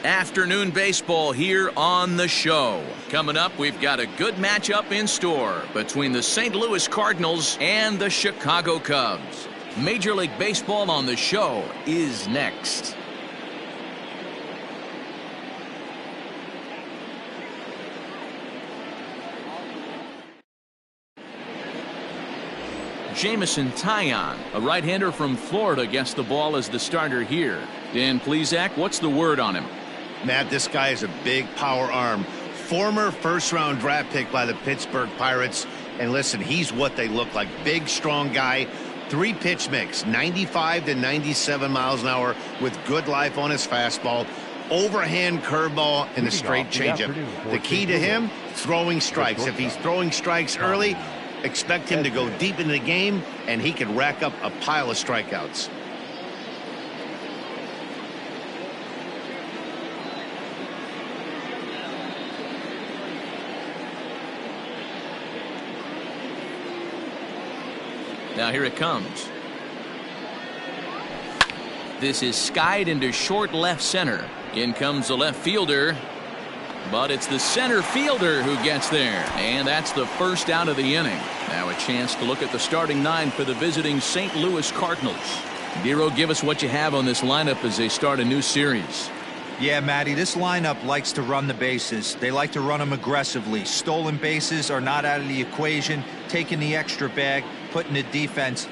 Afternoon baseball here on the show. Coming up, we've got a good matchup in store between the St. Louis Cardinals and the Chicago Cubs. Major League Baseball on the show is next. Jamison Taillon, a right-hander from Florida, gets the ball as the starter here. Dan Plesac, what's the word on him? Matt, this guy is a big power arm. Former first-round draft pick by the Pittsburgh Pirates. And listen, he's what they look like. Big, strong guy. 3-pitch mix, 95 to 97 miles an hour with good life on his fastball. Overhand curveball and a straight changeup. The key to him, throwing strikes. If he's throwing strikes early, expect him to go deep into the game, and he can rack up a pile of strikeouts. Now here it comes. This is skied into short left center. In comes the left fielder. But it's the center fielder who gets there. And that's the first out of the inning. Now a chance to look at the starting nine for the visiting St. Louis Cardinals. Dero, give us what you have on this lineup as they start a new series. Yeah, Matty, this lineup likes to run the bases. They like to run them aggressively. Stolen bases are not out of the equation. Taking the extra bag, putting the defense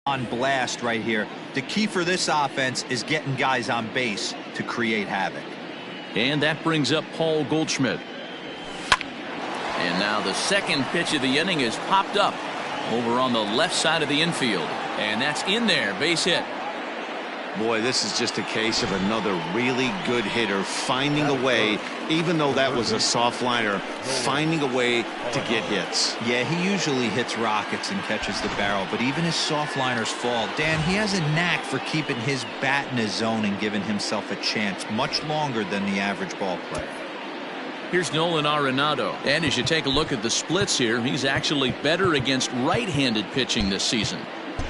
on blast right here. The key for this offense is getting guys on base to create havoc. And that brings up Paul Goldschmidt. And now the second pitch of the inning is popped up over on the left side of the infield. And that's in there, base hit. Boy, this is just a case of another really good hitter finding a way, even though that was a soft liner, finding a way to get hits. Yeah, he usually hits rockets and catches the barrel, but even his soft liners fall. Dan, he has a knack for keeping his bat in his zone and giving himself a chance much longer than the average ball player. Here's Nolan Arenado. And as you take a look at the splits here, he's actually better against right-handed pitching this season.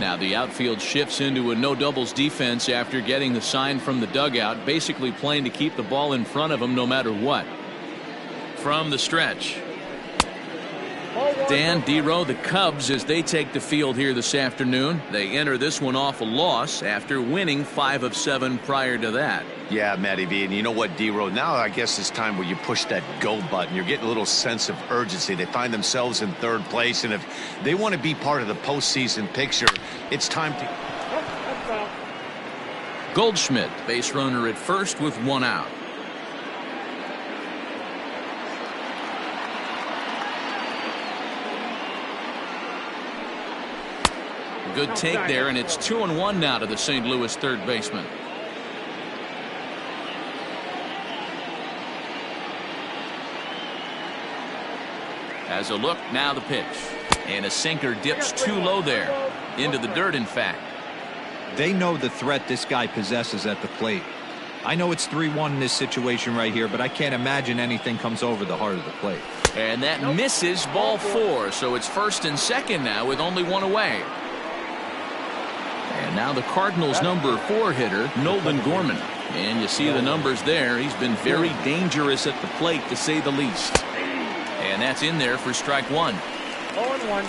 Now the outfield shifts into a no doubles defense after getting the sign from the dugout, basically playing to keep the ball in front of him no matter what. From the stretch, Dan, Dero, the Cubs, as they take the field here this afternoon, they enter this one off a loss after winning 5 of 7 prior to that. Yeah, Matty V, and you know what, Dero, now I guess it's time where you push that go button. You're getting a little sense of urgency. They find themselves in third place, and if they want to be part of the postseason picture, it's time to... Goldschmidt, base runner at first with 1 out. Good take there, and it's 2-1 now to the St. Louis third baseman. As a look, now the pitch. And a sinker dips too low there. Into the dirt, in fact. They know the threat this guy possesses at the plate. I know it's 3-1 in this situation right here, but I can't imagine anything comes over the heart of the plate. And that misses, ball 4. So it's first and second now with only 1 away. And now the Cardinals' number 4 hitter, Nolan Gorman. And you see the numbers there. He's been very dangerous at the plate, to say the least. And that's in there for strike 1. 0-1.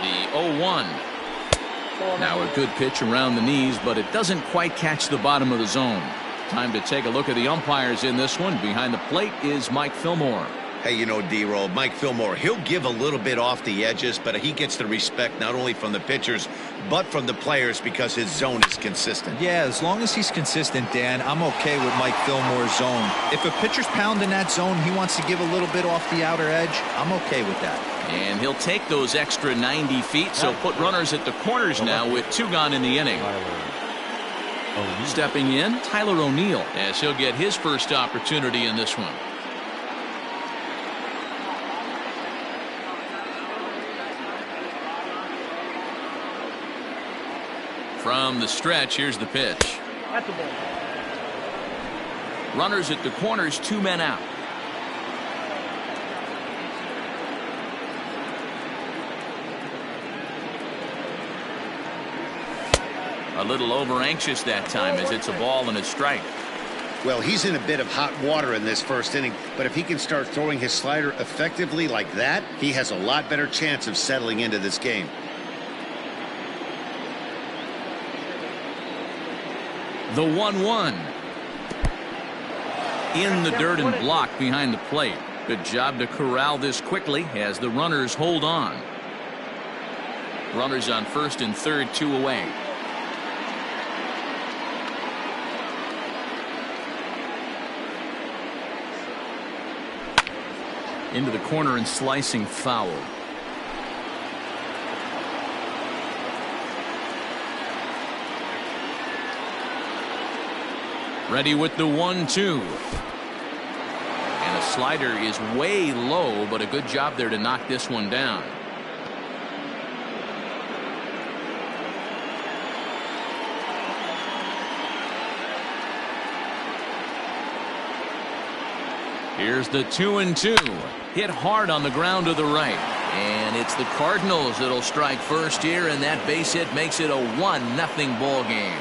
The 0-1. Now a good pitch around the knees, but it doesn't quite catch the bottom of the zone. Time to take a look at the umpires in this one. Behind the plate is Mike Fillmore. Hey, you know, Dero, Mike Fillmore, he'll give a little bit off the edges, but he gets the respect not only from the pitchers, but from the players because his zone is consistent. Yeah, as long as he's consistent, Dan, I'm okay with Mike Fillmore's zone. If a pitcher's pounding that zone, he wants to give a little bit off the outer edge, I'm okay with that. And he'll take those extra 90 feet, so put runners at the corners now with 2 gone in the inning. Stepping in, Tyler O'Neill, as he'll get his first opportunity in this one. From the stretch, here's the pitch. Runners at the corners, 2 men out. A little over anxious that time as it's a ball and a strike. Well, he's in a bit of hot water in this first inning, but if he can start throwing his slider effectively like that, he has a lot better chance of settling into this game. The 1-1. In the dirt and blocked behind the plate. Good job to corral this quickly as the runners hold on. Runners on first and third, 2 away. Into the corner and slicing foul. Ready with the 1-2. And a slider is way low, but a good job there to knock this one down. Here's the 2-2. Hit hard on the ground to the right. And it's the Cardinals that'll strike first here, and that base hit makes it a 1-0 ball game.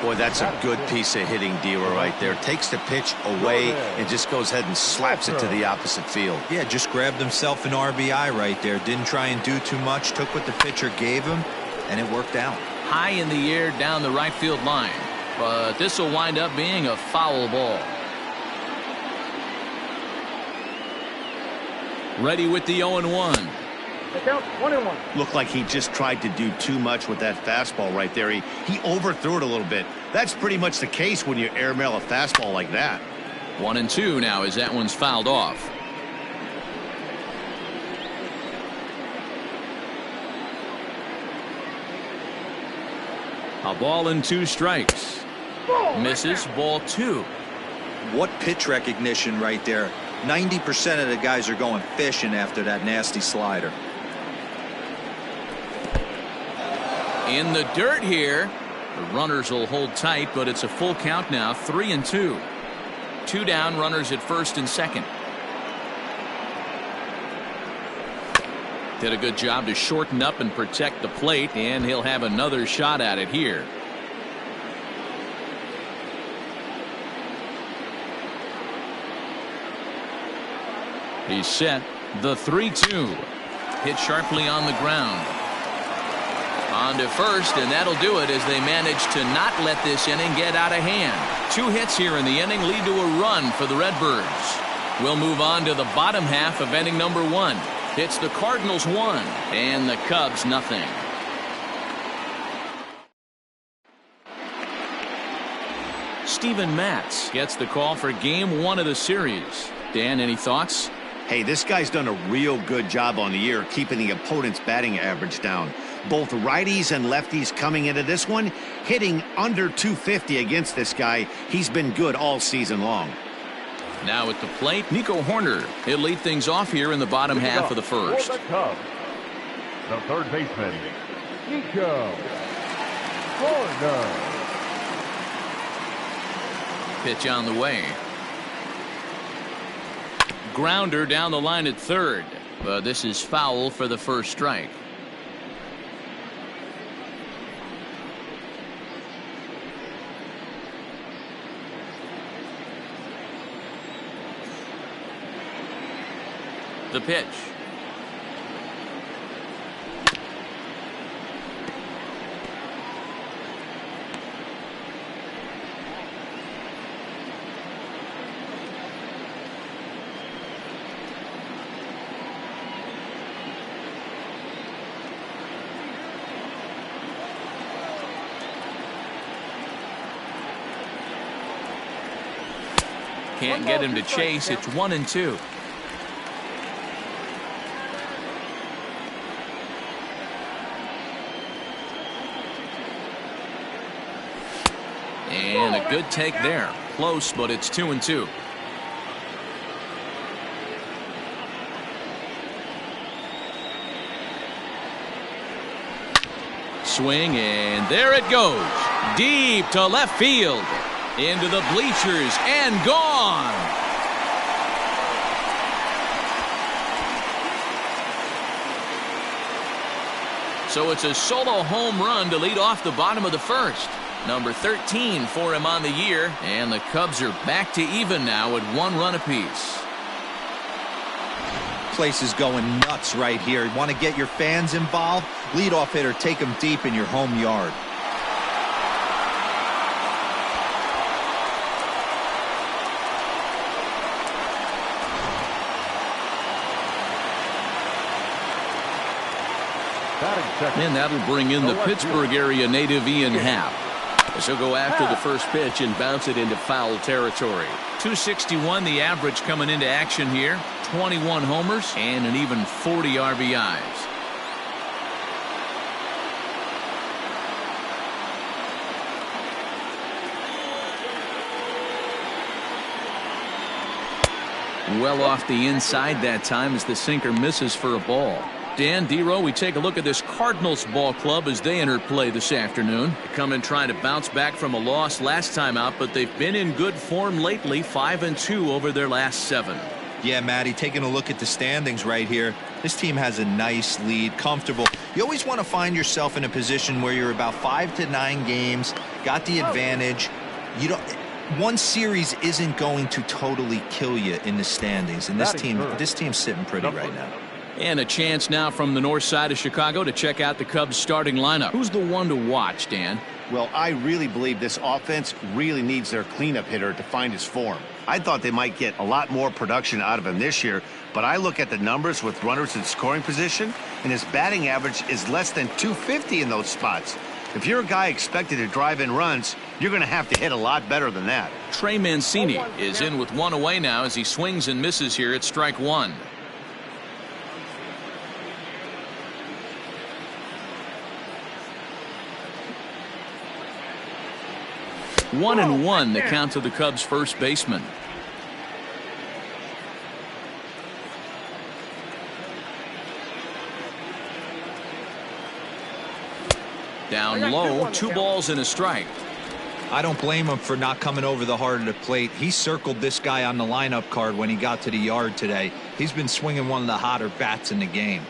Boy, that's a good piece of hitting, Dero, right there. Takes the pitch away and just goes ahead and slaps it to the opposite field. Yeah, just grabbed himself an RBI right there. Didn't try and do too much. Took what the pitcher gave him, and it worked out. High in the air down the right field line. But this will wind up being a foul ball. Ready with the 0-1. Count 1-1. Looked like he just tried to do too much with that fastball right there. He overthrew it a little bit. That's pretty much the case when you airmail a fastball like that. 1-2 now as that one's fouled off. A ball and 2 strikes. Misses, ball 2. What pitch recognition right there. 90% of the guys are going fishing after that nasty slider. In the dirt here. The runners will hold tight, but it's a full count now. 3-2. 2 down, runners at first and second. Did a good job to shorten up and protect the plate, and he'll have another shot at it here. He's set. The 3-2. Hit sharply on the ground. On to first, and that'll do it as they manage to not let this inning get out of hand. 2 hits here in the inning lead to a run for the Redbirds. We'll move on to the bottom half of inning number 1. It's the Cardinals 1 and the Cubs nothing. Steven Matz gets the call for game 1 of the series. Dan, any thoughts? Hey, this guy's done a real good job on the year keeping the opponent's batting average down. Both righties and lefties coming into this one, hitting under 250 against this guy. He's been good all season long. Now at the plate, Nico Horner. He'll lead things off here in the bottom half of the first. For the Cubs, the third baseman, Nico Horner. Pitch on the way. Grounder down the line at third, but this is foul for the first strike. The pitch. Can't get him to chase. It's 1-2. And a good take there. Close, but it's 2-2. Swing, and there it goes. Deep to left field. Into the bleachers and gone. So it's a solo home run to lead off the bottom of the first. Number 13 for him on the year, and the Cubs are back to even now at 1 run apiece. Place is going nuts right here. You want to get your fans involved? Leadoff hitter, take them deep in your home yard. And that'll bring in the Pittsburgh area native Ian Happ. He'll go after the first pitch and bounce it into foul territory. 261 the average coming into action here. 21 homers and an even 40 RBIs. Well off the inside that time as the sinker misses for a ball. Dan, D-Row, we take a look at this Cardinals ball club as they enter play this afternoon. They come in trying to bounce back from a loss last time out, but they've been in good form lately, 5-2 over their last 7. Yeah, Matty, taking a look at the standings right here. This team has a nice lead, comfortable. You always want to find yourself in a position where you're about 5 to 9 games, got the advantage. You don't. One series isn't going to totally kill you in the standings, and this team's sitting pretty right now. And a chance now from the north side of Chicago to check out the Cubs starting lineup. Who's the one to watch, Dan? Well, I really believe this offense really needs their cleanup hitter to find his form. I thought they might get a lot more production out of him this year, but I look at the numbers with runners in scoring position, and his batting average is less than 250 in those spots. If you're a guy expected to drive in runs, you're going to have to hit a lot better than that. Trey Mancini is in with 1 away now as he swings and misses here at strike 1. 1-1 the count to the Cubs first baseman. Down low, 2 balls and a strike. I don't blame him for not coming over the heart of the plate. He circled this guy on the lineup card when he got to the yard today. He's been swinging one of the hotter bats in the game.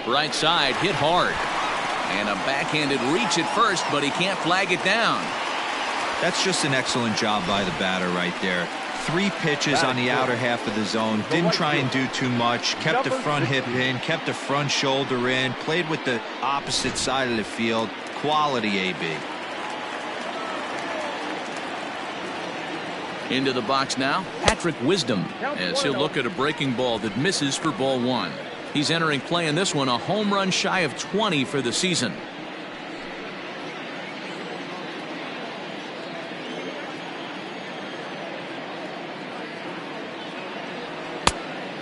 Right side hit hard, and a backhanded reach at first, but he can't flag it down. That's just an excellent job by the batter right there. 3 pitches on the outer half of the zone. Didn't try and do too much. Kept the front hip in, kept the front shoulder in, played with the opposite side of the field. Quality AB. Into the box now, Patrick Wisdom, as he'll look at a breaking ball that misses for ball 1. He's entering play in this one, a home run shy of 20 for the season.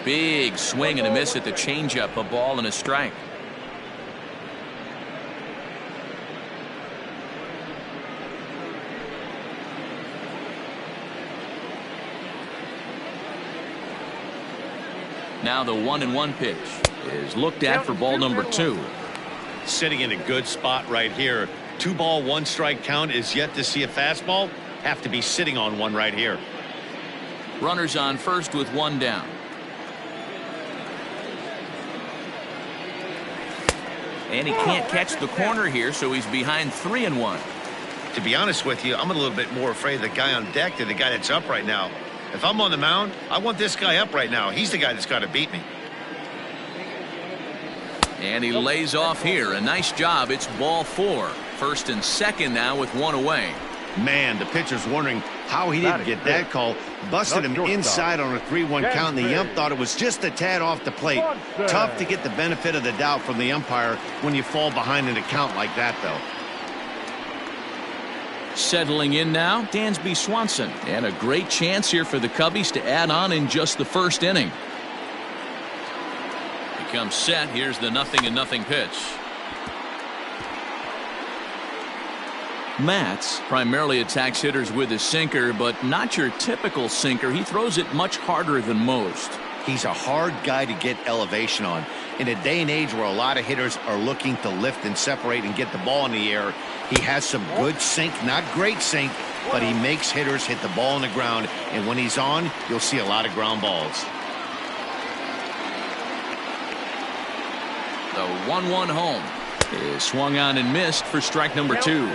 Big swing and a miss at the changeup, a ball and a strike. Now the 1-1 pitch is looked at for ball number 2. Sitting in a good spot right here. 2 ball, 1 strike count is yet to see a fastball. Have to be sitting on one right here. Runners on first with 1 down. And he can't catch the corner here, so he's behind 3-1. To be honest with you, I'm a little bit more afraid of the guy on deck than the guy that's up right now. If I'm on the mound, I want this guy up right now. He's the guy that's got to beat me. And he lays off here. A nice job. It's ball 4. First and second now with 1 away. Man, the pitcher's wondering how he didn't get that call. Busted him inside on a 3-1 count, and the ump thought it was just a tad off the plate. Tough to get the benefit of the doubt from the umpire when you fall behind in a count like that, though. Settling in now, Dansby Swanson. And a great chance here for the Cubbies to add on in just the first inning. He comes set. Here's the 0-0 pitch. Matz primarily attacks hitters with his sinker, but not your typical sinker. He throws it much harder than most. He's a hard guy to get elevation on. In a day and age where a lot of hitters are looking to lift and separate and get the ball in the air, he has some good sink, not great sink, but he makes hitters hit the ball on the ground, and when he's on, you'll see a lot of ground balls. The 1-1 home is swung on and missed for strike number 2.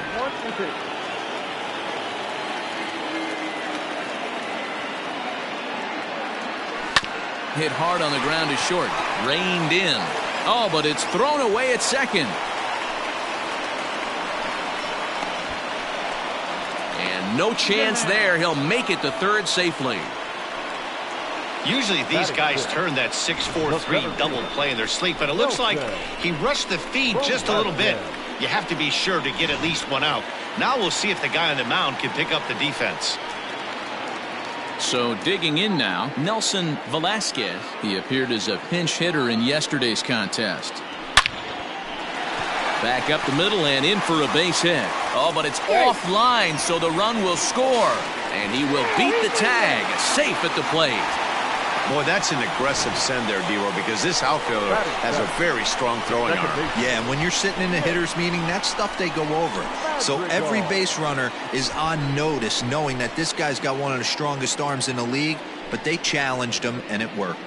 Hit hard on the ground to short. Reined in. Oh, but it's thrown away at second. And no chance there. He'll make it to third safely. Usually these guys turn that 6-4-3 double play in their sleep, but it looks like he rushed the feed just a little bit. You have to be sure to get at least one out. Now we'll see if the guy on the mound can pick up the defense. So digging in now, Nelson Velasquez. He appeared as a pinch hitter in yesterday's contest. Back up the middle and in for a base hit. Oh, but it's offline, so the run will score. And he will beat the tag. Safe at the plate. Boy, that's an aggressive send there, D-Row, because this outfielder has a very strong throwing arm. Yeah, and when you're sitting in a hitter's meeting, that's stuff they go over. So every base runner is on notice, knowing that this guy's got one of the strongest arms in the league, but they challenged him, and it worked.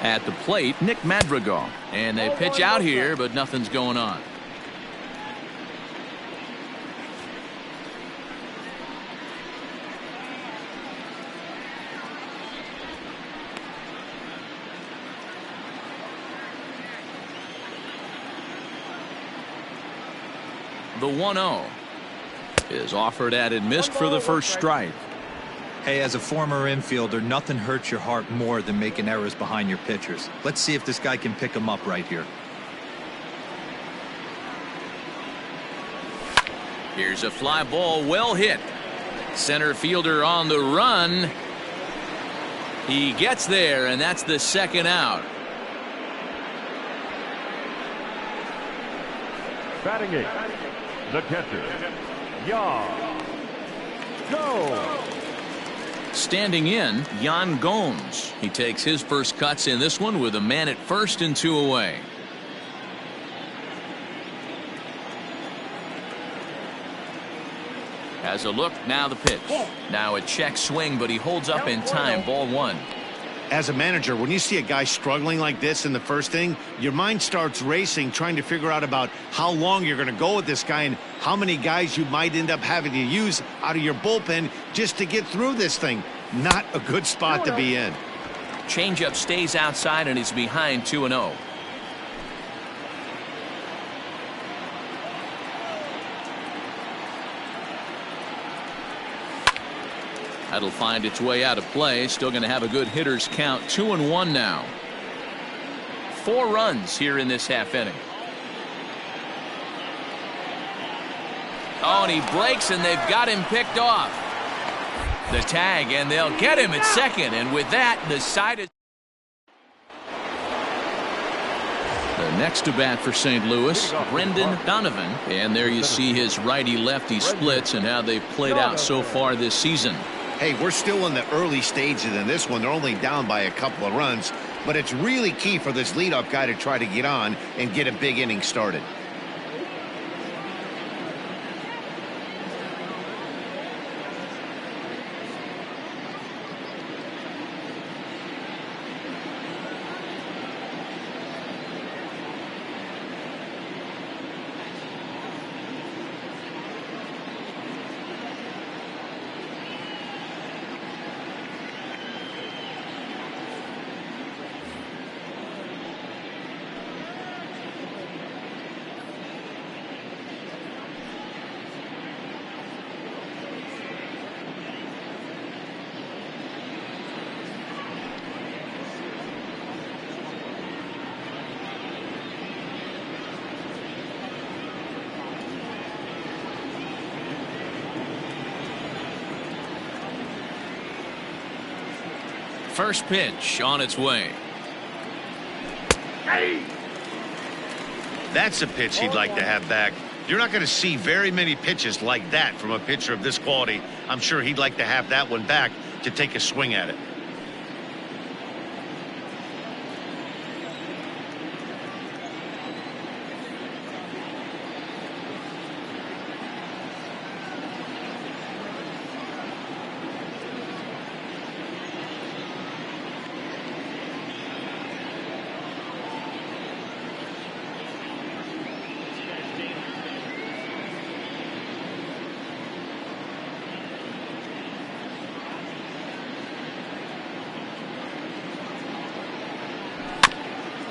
At the plate, Nick Madrigal. And they pitch out here, but nothing's going on. The 1-0 is offered at and missed for the first strike. Hey, as a former infielder, nothing hurts your heart more than making errors behind your pitchers. Let's see if this guy can pick them up right here. Here's a fly ball, well hit. Center fielder on the run. He gets there, and that's the second out. Batting it, the catcher, Go. Standing in, Yan Gomes. He takes his first cuts in this one with a man at first and 2 away. Has a look, now the pitch. Now a check swing, but he holds up in time. Ball 1. As a manager, when you see a guy struggling like this in the first inning, your mind starts racing, trying to figure out about how long you're going to go with this guy and how many guys you might end up having to use out of your bullpen just to get through this thing. Not a good spot to be in. Changeup stays outside and is behind 2-0. That'll find its way out of play. Still going to have a good hitter's count. 2-1 now. 4 runs here in this half inning. Oh, and he breaks, and they've got him picked off. The tag, and they'll get him at second. And with that, the side is. The next to bat for St. Louis, Brendan Donovan. And there you see his righty-lefty splits and how they've played out so far this season. Hey, we're still in the early stages in this one. They're only down by a couple of runs, but it's really key for this leadoff guy to try to get on and get a big inning started. First pitch on its way. That's a pitch he'd like to have back. You're not going to see very many pitches like that from a pitcher of this quality. I'm sure he'd like to have that one back to take a swing at it.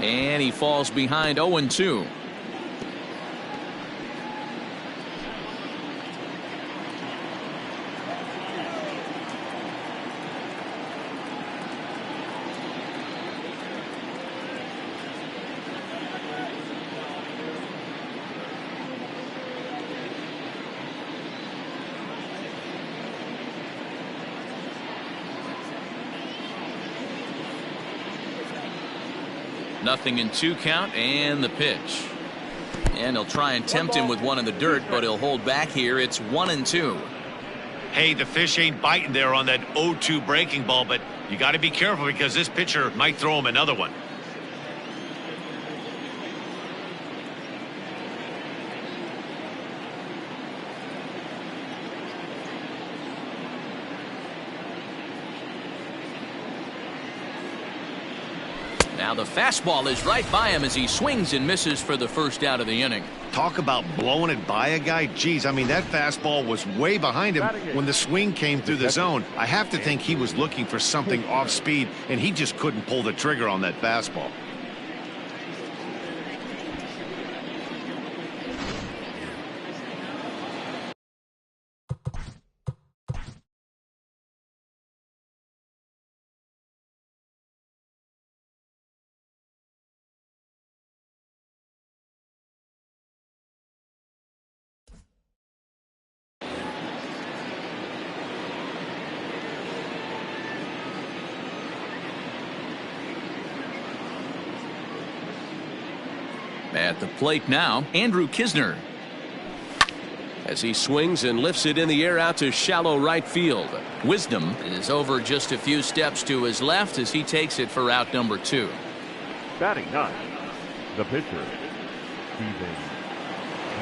And he falls behind 0-2. Nothing in 2 count, and the pitch. And he'll try and tempt him with one in the dirt, but he'll hold back here. It's 1-2. Hey, the fish ain't biting there on that 0-2 breaking ball, but you got to be careful because this pitcher might throw him another one. Now the fastball is right by him as he swings and misses for the first out of the inning. Talk about blowing it by a guy. Geez, I mean, that fastball was way behind him when the swing came through the zone. I have to think he was looking for something off speed, and he just couldn't pull the trigger on that fastball. At the plate now, Andrew Kisner. As he swings and lifts it in the air out to shallow right field. Wisdom is over just a few steps to his left as he takes it for out number 2. Batting 9, the pitcher, Steven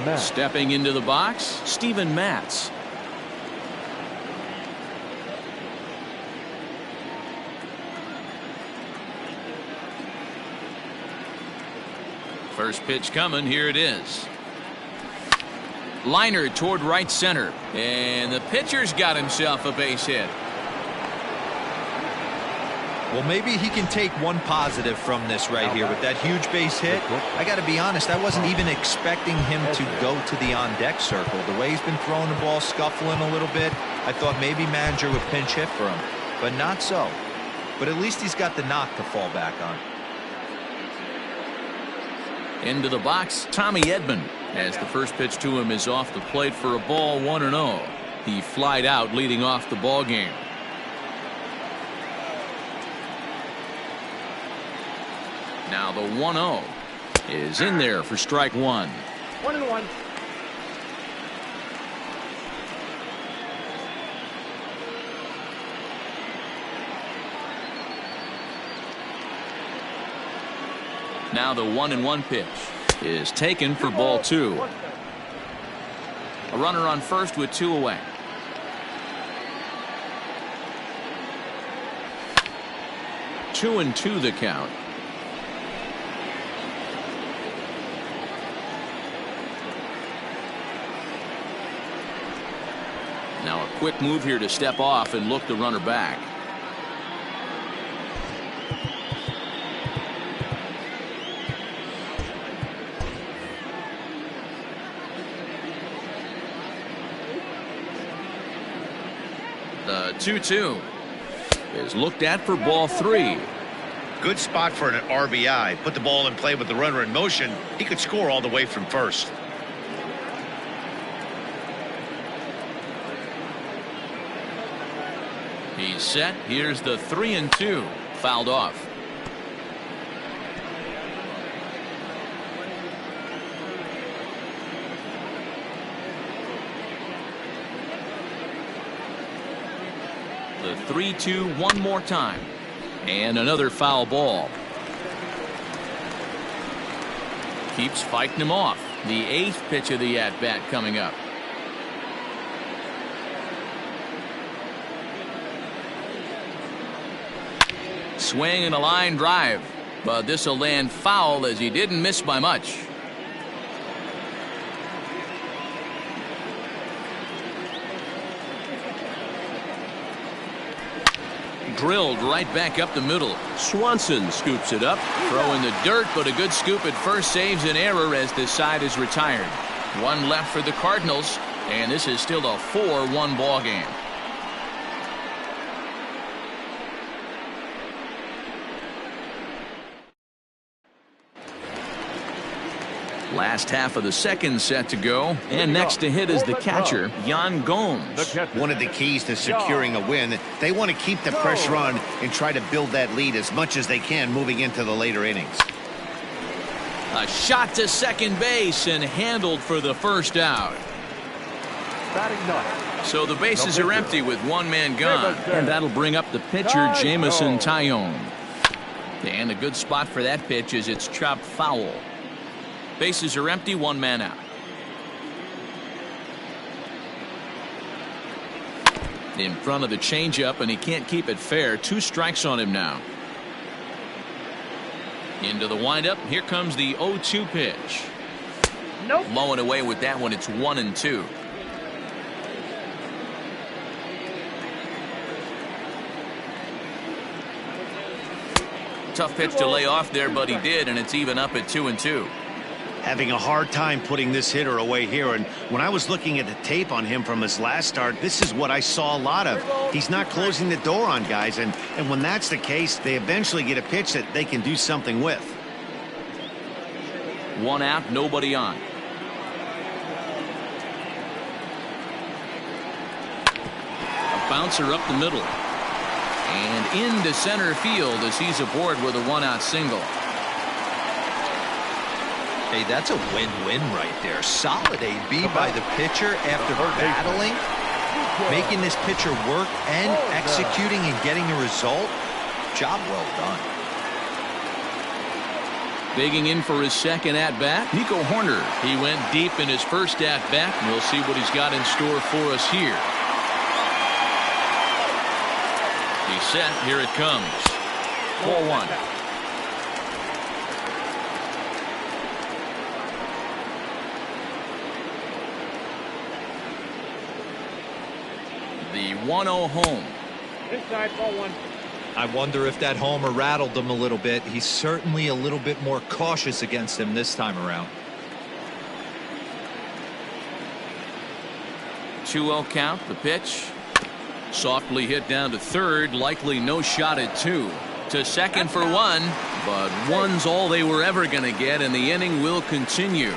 Matz. Stepping into the box, Steven Matz. First pitch coming. Here it is. Liner toward right center. And the pitcher's got himself a base hit. Well, maybe he can take one positive from this right here with that huge base hit. I got to be honest, I wasn't even expecting him to go to the on-deck circle. The way he's been throwing the ball, scuffling a little bit, I thought maybe manager would pinch hit for him. But not so. But at least he's got the knock to fall back on. Into the box, Tommy Edman, as the first pitch to him is off the plate for a ball, 1-0. He flied out leading off the ball game. Now the 1-0 is in there for strike 1. 1-1. Now the 1-1 pitch is taken for ball 2. A runner on first with 2 away. Two and 2 the count. Now a quick move here to step off and look the runner back. The 2-2 is looked at for ball 3. Good spot for an RBI. Put the ball in play with the runner in motion. He could score all the way from first. He's set. Here's the 3-2. Fouled off. The 3-2 one more time. And another foul ball. Keeps fighting him off. The 8th pitch of the at-bat coming up. Swing and a line drive. But this will land foul as he didn't miss by much. Drilled right back up the middle. Swanson scoops it up. Throw in the dirt, but a good scoop at first saves an error as this side is retired. One left for the Cardinals, and this is still a 4-1 ball game. Last half of the second set to go, and next to hit is the catcher, Yan Gomes. One of the keys to securing a win, they want to keep the pressure on and try to build that lead as much as they can moving into the later innings. A shot to second base and handled for the first out. So the bases are empty with one man gone, and that'll bring up the pitcher, Jamison Taillon. And a good spot for that pitch is it's chopped foul. Bases are empty, one man out. In front of the changeup, and he can't keep it fair. 2 strikes on him now. Into the windup. Here comes the 0-2 pitch. Nope. Low and away with that one. It's 1-2. Tough pitch to lay off there, but he did, and it's even up at 2-2. Having a hard time putting this hitter away here, and when I was looking at the tape on him from his last start, this is what I saw a lot of. He's not closing the door on guys, and when that's the case, they eventually get a pitch that they can do something with. 1 out, nobody on. A bouncer up the middle and into center field as he's aboard with a 1-out single. Hey, that's a win-win right there. Solid AB by the pitcher after battling, making this pitcher work and executing and getting a result. Job well done. Digging in for his second at-bat, Nico Horner. He went deep in his first at-bat, and we'll see what he's got in store for us here. He's set. Here it comes. 4-1. The 1-0 home. Inside, ball 1. I wonder if that homer rattled him a little bit. He's certainly a little bit more cautious against him this time around. 2-0 count. The pitch. Softly hit down to third. Likely no shot at 2. To second for 1. But 1's all they were ever going to get, and the inning will continue.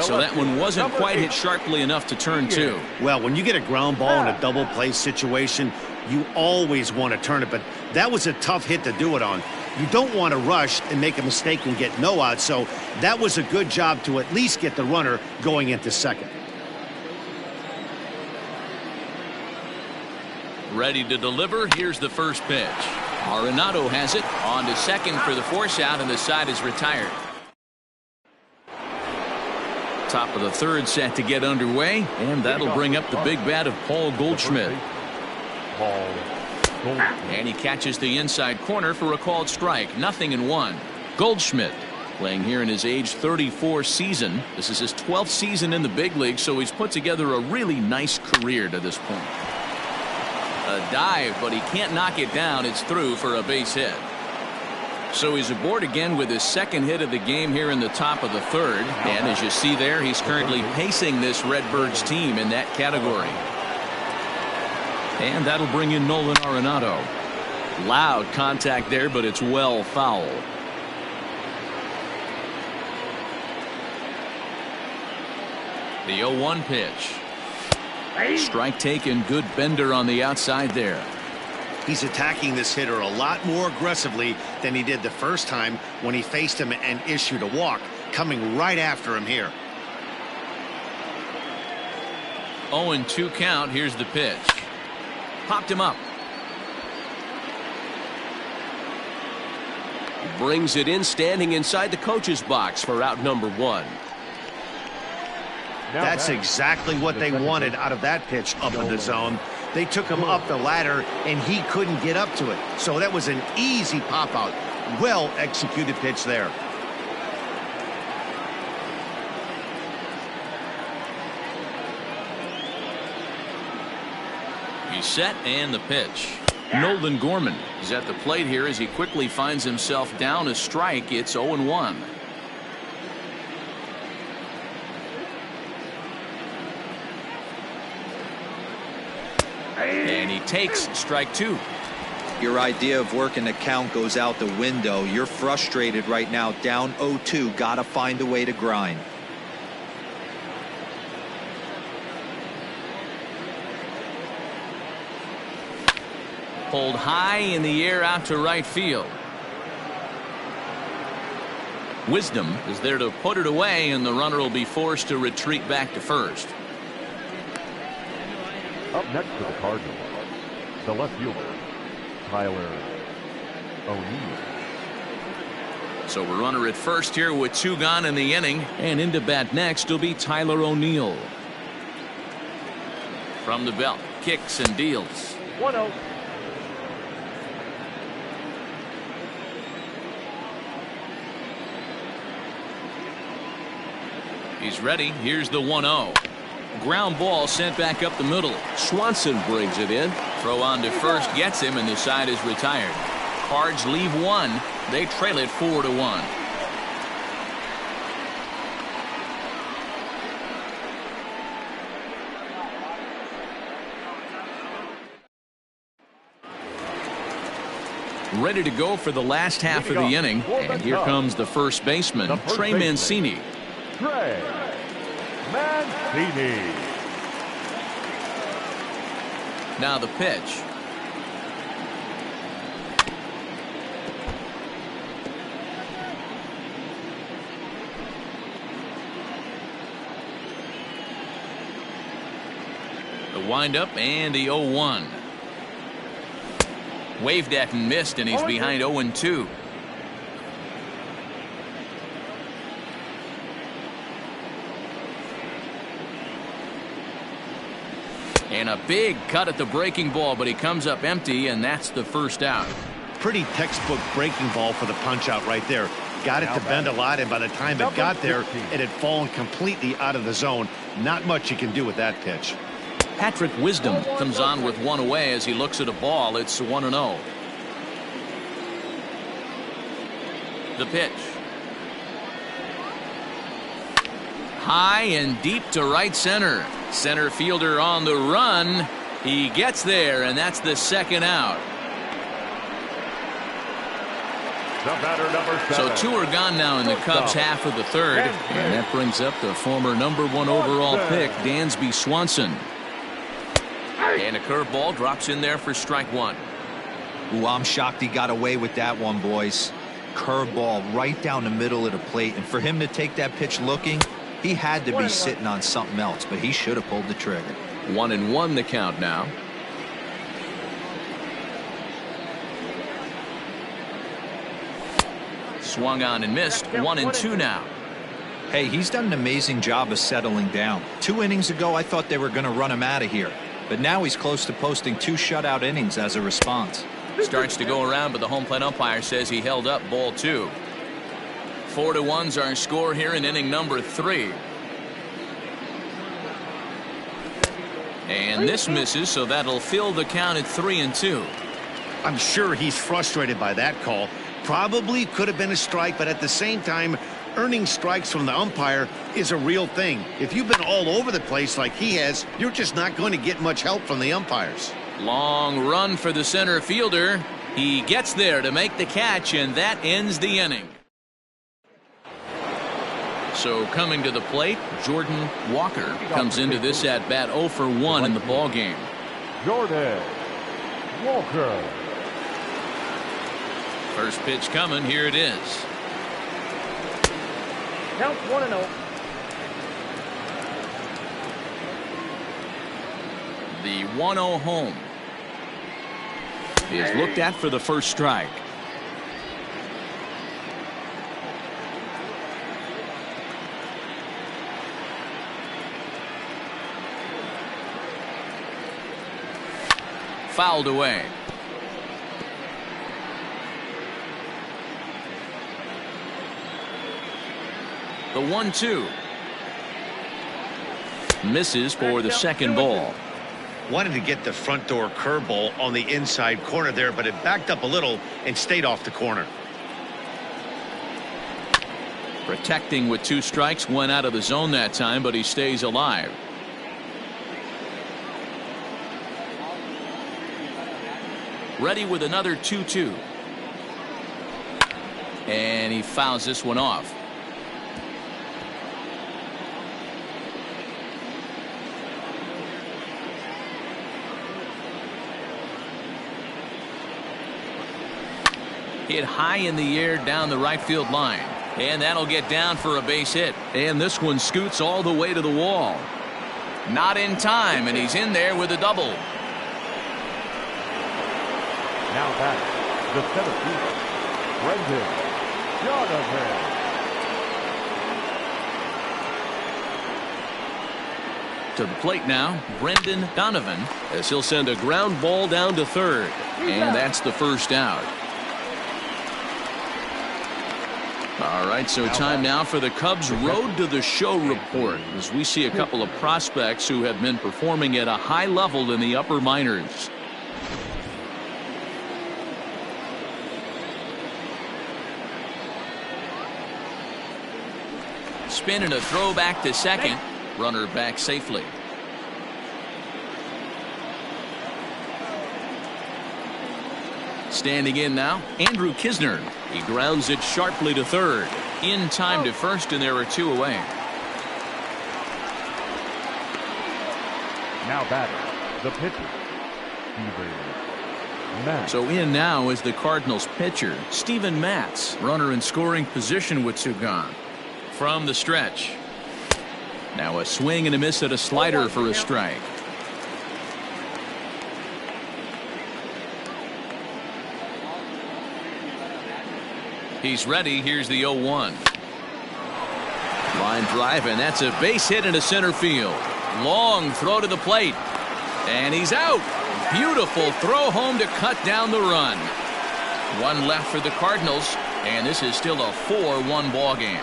So that one wasn't quite hit sharply enough to turn 2. Well, when you get a ground ball in a double play situation, you always want to turn it, but that was a tough hit to do it on. You don't want to rush and make a mistake and get no out, so that was a good job to at least get the runner going into second. Ready to deliver. Here's the first pitch. Arenado has it on to second for the force out, and the side is retired. Top of the third set to get underway, and that'll bring up the big bat of Paul Goldschmidt. And he catches the inside corner for a called strike. 0-1. Goldschmidt playing here in his age 34 season. This is his 12th season in the big league, so he's put together a really nice career to this point. A dive, but he can't knock it down. It's through for a base hit. So he's aboard again with his second hit of the game here in the top of the third. And as you see there, he's currently pacing this Redbirds team in that category. And that'll bring in Nolan Arenado. Loud contact there, but it's well foul. The 0-1 pitch. Strike taken. Good bender on the outside there. He's attacking this hitter a lot more aggressively than he did the first time when he faced him and issued a walk, coming right after him here. 0-2 count. Here's the pitch. Popped him up. Brings it in, standing inside the coach's box for out number 1. That's exactly what they wanted out of that pitch up in the zone. They took him up the ladder, and he couldn't get up to it. So that was an easy pop-out. Well-executed pitch there. He's set, and the pitch. Nolan Gorman is at the plate here as he quickly finds himself down a strike. It's 0-1. And he takes strike 2. Your idea of working the count goes out the window. You're frustrated right now, down 0-2. Gotta find a way to grind. Pulled high in the air out to right field. Wisdom is there to put it away, and the runner will be forced to retreat back to first. Up next for the Cardinals, the left fielder, Taillon. So a runner at first here with 2 gone in the inning, and into bat next will be Tyler O'Neill. From the belt, kicks and deals. 1-0. He's ready. Here's the 1-0. Ground ball sent back up the middle. Swanson brings it in. Throw on to first gets him, and the side is retired. Cards leave 1. They trail it 4-1. Ready to go for the last half of the inning, and here comes the first baseman, Trey Mancini. Trey Mancini. Now the pitch. The windup and the 0-1. Waved at and missed, and he's behind 0-2. And a big cut at the breaking ball, but he comes up empty, and that's the first out. Pretty textbook breaking ball for the punch out right there. Got it to bend a lot, and by the time it got there, it had fallen completely out of the zone. Not much you can do with that pitch. Patrick Wisdom comes on with 1 away as he looks at a ball. It's 1-0. The pitch. High and deep to right center. Center fielder on the run. He gets there, and that's the second out. The batter, number 7. So 2 are gone now in the Cubs half of the third, and that brings up the former #1 overall pick, Dansby Swanson. And a curveball drops in there for strike 1. Ooh, I'm shocked he got away with that one, boys. Curveball right down the middle of the plate, and for him to take that pitch looking, he had to be sitting on something else, but he should have pulled the trigger. 1-1 the count now. Swung on and missed. 1-2 now. Hey, he's done an amazing job of settling down. 2 innings ago, I thought they were going to run him out of here, but now he's close to posting 2 shutout innings as a response. Starts to go around, but the home plate umpire says he held up ball 2. 4-1's our score here in inning number 3. And this misses, so that'll fill the count at 3-2. I'm sure he's frustrated by that call. Probably could have been a strike, but at the same time, earning strikes from the umpire is a real thing. If you've been all over the place like he has, you're just not going to get much help from the umpires. Long run for the center fielder. He gets there to make the catch, and that ends the inning. So coming to the plate, Jordan Walker comes into this at bat 0 for 1 in the ball game. Jordan Walker. First pitch coming. Here it is. Count 1-0. The 1-0 home is looked at for the first strike. fouled away. The 1-2. Misses for the second ball. Wanted to get the front door curveball on the inside corner there, but it backed up a little and stayed off the corner. Protecting with 2 strikes, went out of the zone that time, but he stays alive. Ready with another 2-2. And he fouls this one off. Hit high in the air down the right field line. And that'll get down for a base hit. And this one scoots all the way to the wall. Not in time, and he's in there with a double. Now back, the center fielder, Brendan Donovan. To the plate now, Brendan Donovan, as he'll send a ground ball down to third. And that's the first out. All right, so time now for the Cubs Road to the Show report, as we see a couple of prospects who have been performing at a high level in the upper minors. Spin and a throw back to second. Runner back safely. Standing in now, Andrew Kisner. He grounds it sharply to third. In time to first, and there are 2 away. Now batter, the pitcher, Steven Matz. So in now is the Cardinals pitcher, Steven Matz. Runner in scoring position with 2 gone. From the stretch. Now a swing and a miss at a slider for a strike. He's ready. Here's the 0-1. Line drive, and that's a base hit into center field. Long throw to the plate. And he's out. Beautiful throw home to cut down the run. 1 left for the Cardinals, and this is still a 4-1 ball game.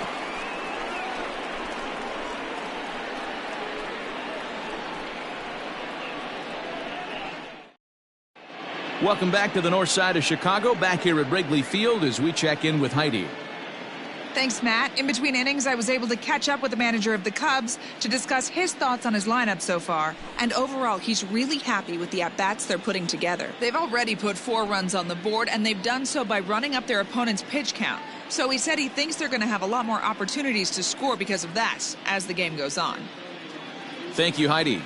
Welcome back to the north side of Chicago, back here at Wrigley Field as we check in with Heidi. Thanks, Matt. In between innings, I was able to catch up with the manager of the Cubs to discuss his thoughts on his lineup so far. And overall, he's really happy with the at-bats they're putting together. They've already put 4 runs on the board, and they've done so by running up their opponent's pitch count. So he said he thinks they're going to have a lot more opportunities to score because of that as the game goes on. Thank you, Heidi.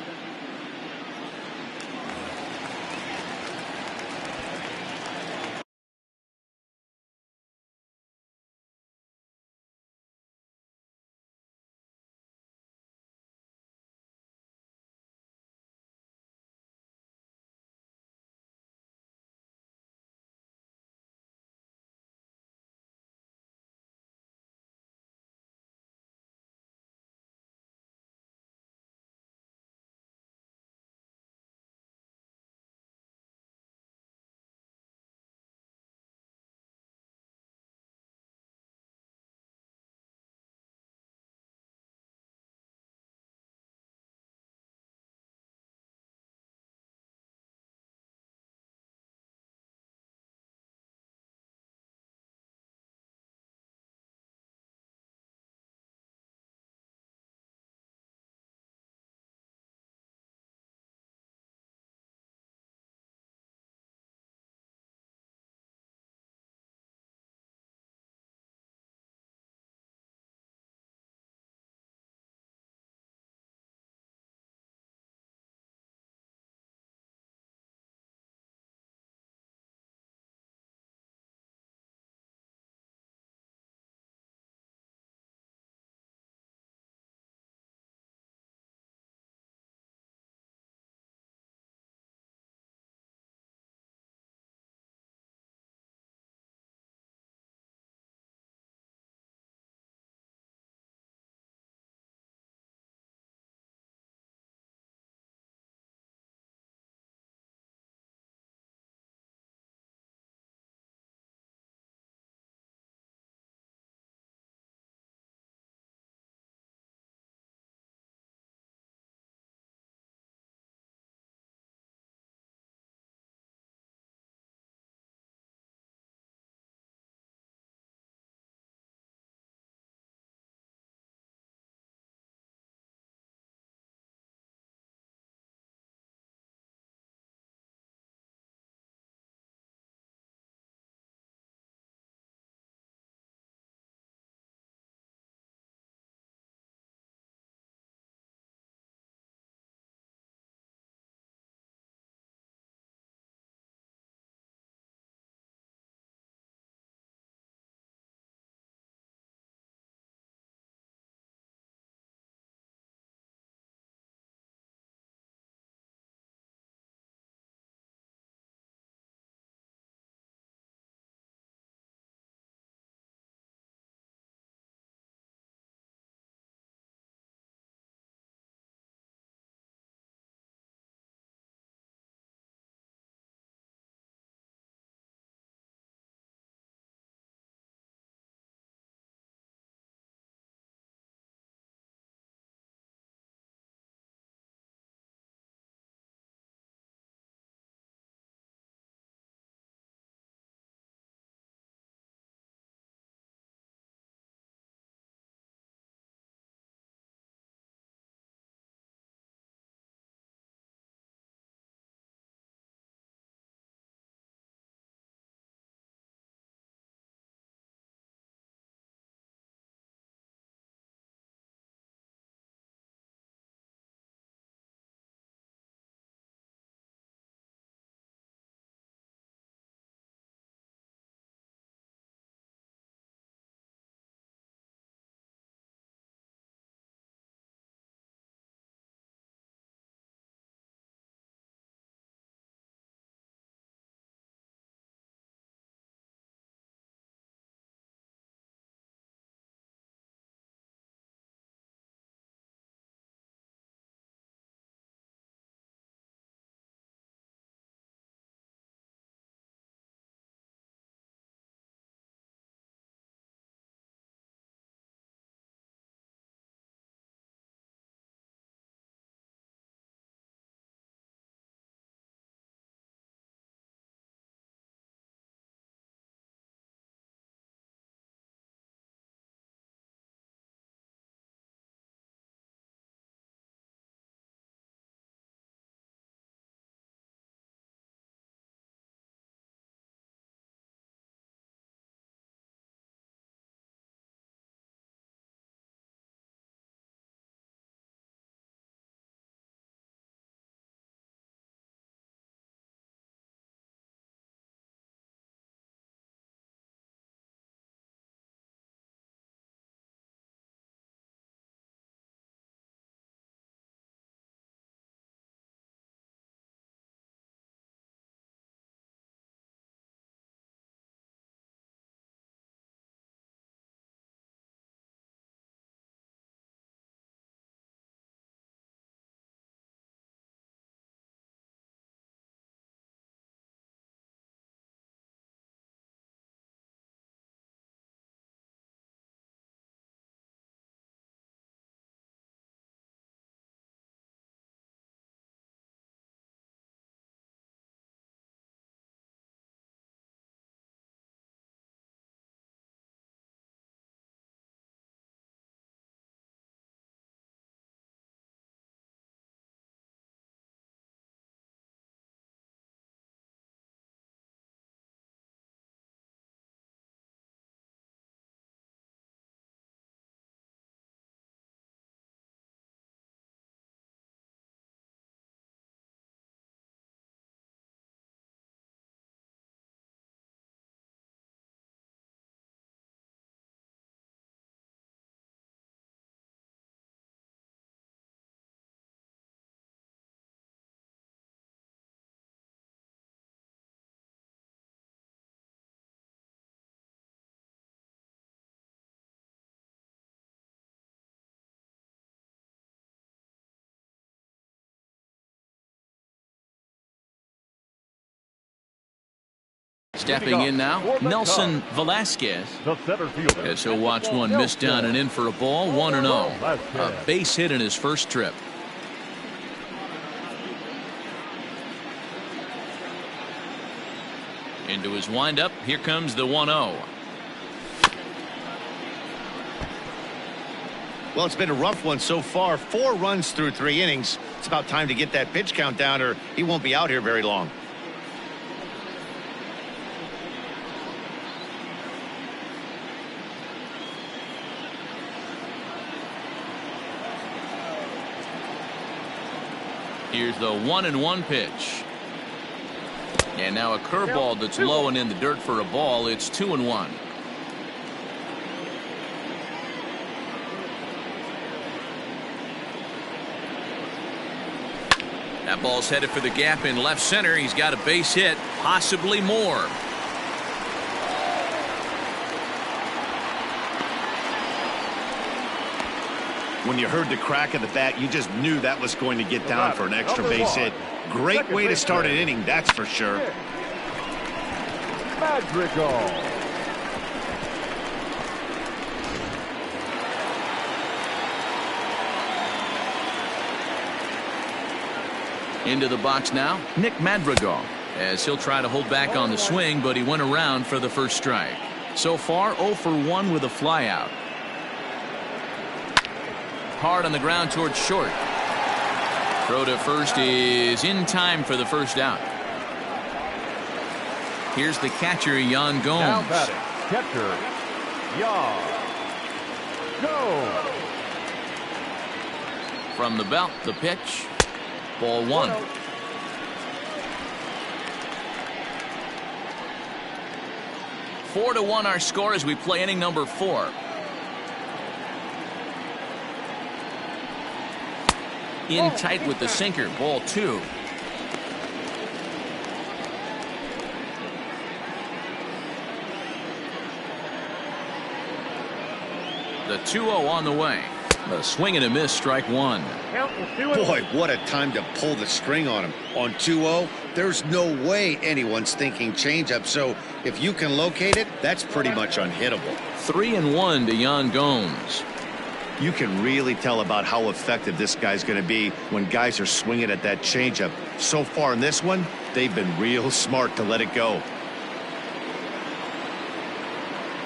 Stepping in now, Nelson Velasquez. The center fielder. As he'll watch one miss down and in for a ball, 1-0. A base hit in his first trip. Into his windup, here comes the 1-0. Well, it's been a rough one so far. 4 runs through 3 innings. It's about time to get that pitch count down or he won't be out here very long. Here's the 1-1 pitch. And now a curveball that's low and in the dirt for a ball. It's 2-1. That ball's headed for the gap in left center. He's got a base hit, possibly more. When you heard the crack of the bat, you just knew that was going to get down for an extra base hit. Great way to start an inning, that's for sure. Madrigal. Into the box now, Nick Madrigal, as he'll try to hold back on the swing, but he went around for the first strike. So far, 0 for 1 with a flyout. Hard on the ground towards short. Throw to first is in time for the first out. Here's the catcher, Yan Now Gomes. batting, catcher, Yan Gomes. From the belt, the pitch. Ball 1. Four to 1 our score as we play inning number 4. In tight with the sinker. Ball 2. The 2-0 on the way. A swing and a miss, strike 1. Boy, what a time to pull the string on him. On 2-0, there's no way anyone's thinking changeup. So if you can locate it, that's pretty much unhittable. 3-1 to Yan Gomes. You can really tell about how effective this guy's going to be when guys are swinging at that changeup. So far in this one, they've been real smart to let it go.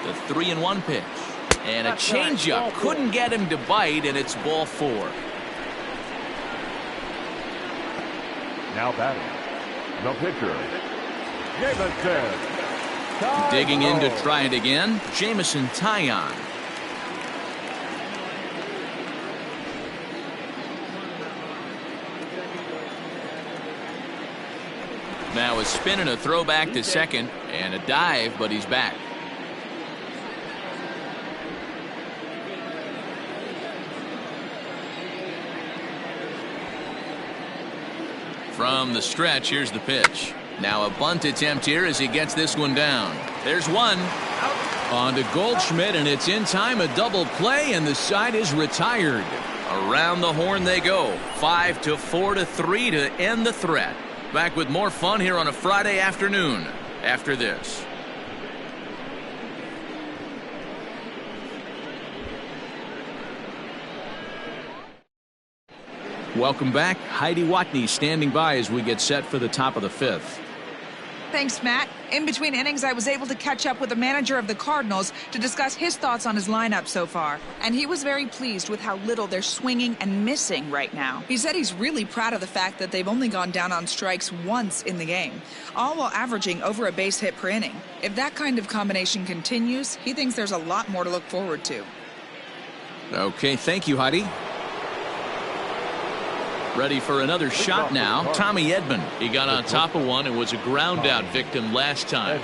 The 3-1 pitch. And a changeup couldn't get him to bite, and it's ball 4. Now batting, the pitcher, Jameson. Digging in to try it again, Jamison Taillon. Now a spin and a throw back to second, and a dive, but he's back. From the stretch, here's the pitch. Now a bunt attempt here as he gets this one down. There's one. On to Goldschmidt, and it's in time, a double play, and the side is retired. Around the horn they go. 5-4-3 to end the threat. Back with more fun here on a Friday afternoon after this. Welcome back. Heidi Watney standing by as we get set for the top of the 5th. Thanks, Matt. In between innings, I was able to catch up with the manager of the Cardinals to discuss his thoughts on his lineup so far. And he was very pleased with how little they're swinging and missing right now. He said he's really proud of the fact that they've only gone down on strikes once in the game, all while averaging over a base hit per inning. If that kind of combination continues, he thinks there's a lot more to look forward to. Okay, thank you, Heidi. Ready for another shot now. Tommy Edman. He got on top of one and was a ground out victim last time.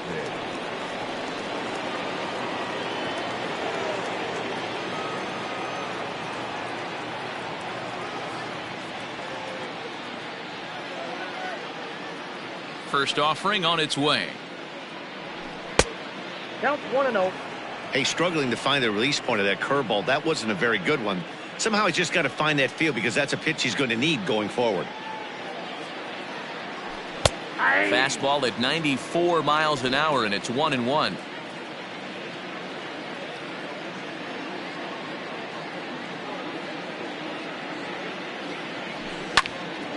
First offering on its way. Count 1-0. Hey, struggling to find the release point of that curveball. That wasn't a very good one. Somehow he's just got to find that feel because that's a pitch he's going to need going forward. Fastball at 94 miles an hour, and it's 1-1.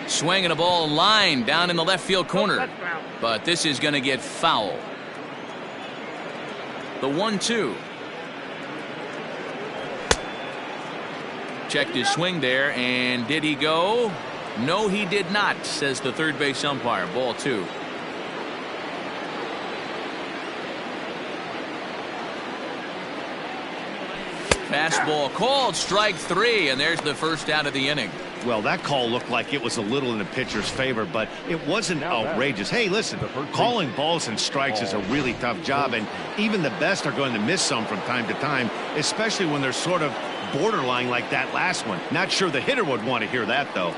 Swinging a ball line down in the left field corner, but this is going to get foul. The 1-2. Checked his swing there, and did he go? No, he did not, says the third base umpire. Ball 2. Fastball called, strike 3, and there's the first out of the inning. Well, that call looked like it was a little in the pitcher's favor, but it wasn't outrageous. Hey, listen, calling balls and strikes is a really tough job, and even the best are going to miss some from time to time, especially when they're sort of borderline like that last one. Not sure the hitter would want to hear that, though.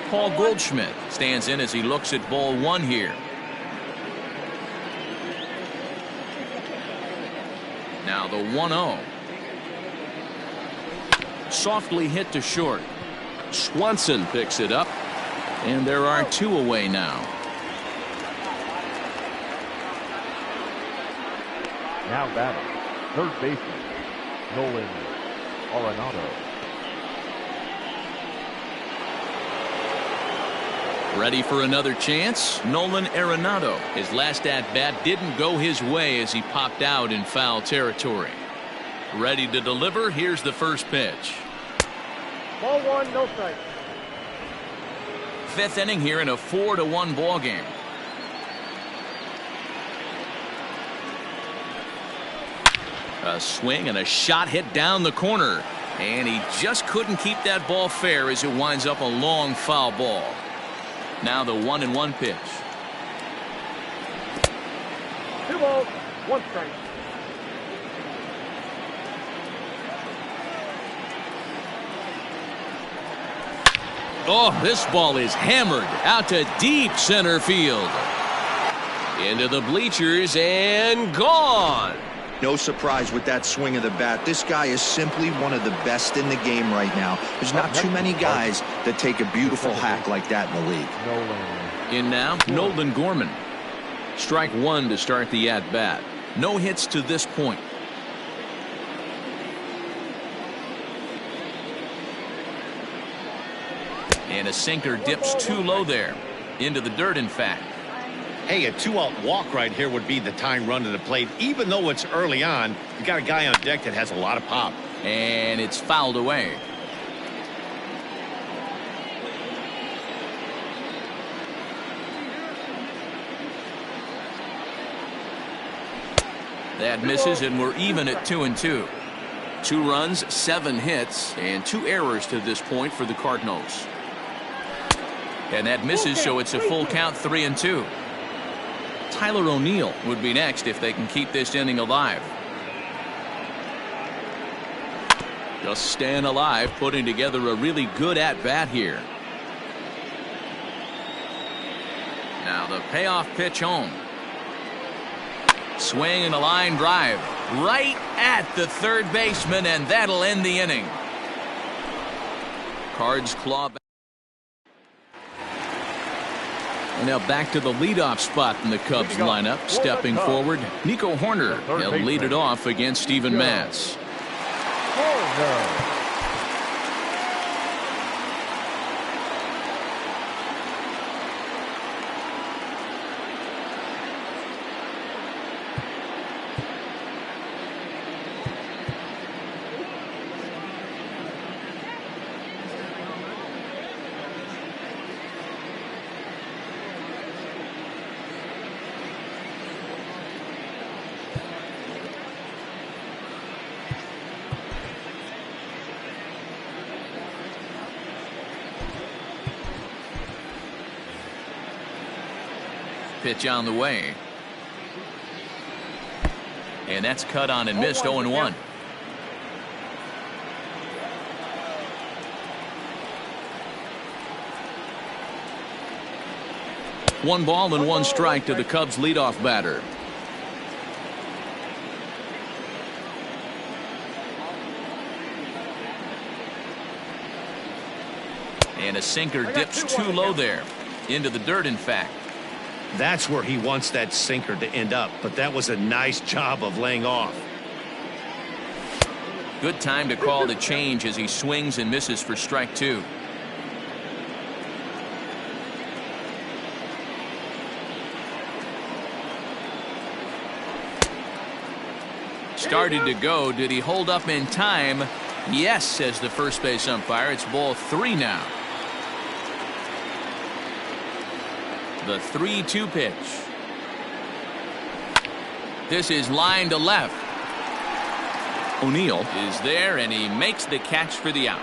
Paul Goldschmidt stands in as he looks at ball 1 here. Now the 1-0. Softly hit to short. Swanson picks it up, and there are 2 away now. Now batting, third baseman, Nolan Arenado. Ready for another chance? Nolan Arenado. His last at-bat didn't go his way as he popped out in foul territory. Ready to deliver. Here's the first pitch. Ball 1, no strike. 5th inning here in a 4-1 ball game. A swing and a shot hit down the corner, and he just couldn't keep that ball fair as it winds up a long foul ball. Now the 1-1 pitch. 2 balls, 1 strike. Oh, this ball is hammered out to deep center field. Into the bleachers and gone. No surprise with that swing of the bat. This guy is simply one of the best in the game right now. There's not too many guys that take a beautiful hack like that in the league. In now, Nolan Gorman. Strike 1 to start the at-bat. No hits to this point. And a sinker dips too low there. Into the dirt, in fact. Hey, a 2-out walk right here would be the tying run to the plate. Even though it's early on, you got a guy on deck that has a lot of pop. And it's fouled away. That misses, and we're even at 2-2. 2 runs, 7 hits, and 2 errors to this point for the Cardinals. And that misses, so it's a full count, 3-2. Tyler O'Neill would be next if they can keep this inning alive. Just staying alive, putting together a really good at-bat here. Now the payoff pitch home. Swing and a line drive right at the third baseman, and that'll end the inning. Cards claw back. And now back to the leadoff spot in the Cubs lineup. Stepping forward, Nico Horner. He'll lead it off against Steven Matz. Pitch on the way. And that's cut on and missed. 0-1. One ball and 1 strike to the Cubs leadoff batter. And a sinker dips too low there. into the dirt, in fact. That's where he wants that sinker to end up, but that was a nice job of laying off. Good time to call the change as he swings and misses for strike 2. Started to go. Did he hold up in time? Yes, says the first base umpire. It's ball 3 now. The 3-2 pitch. This is line to left. O'Neill is there, and he makes the catch for the out.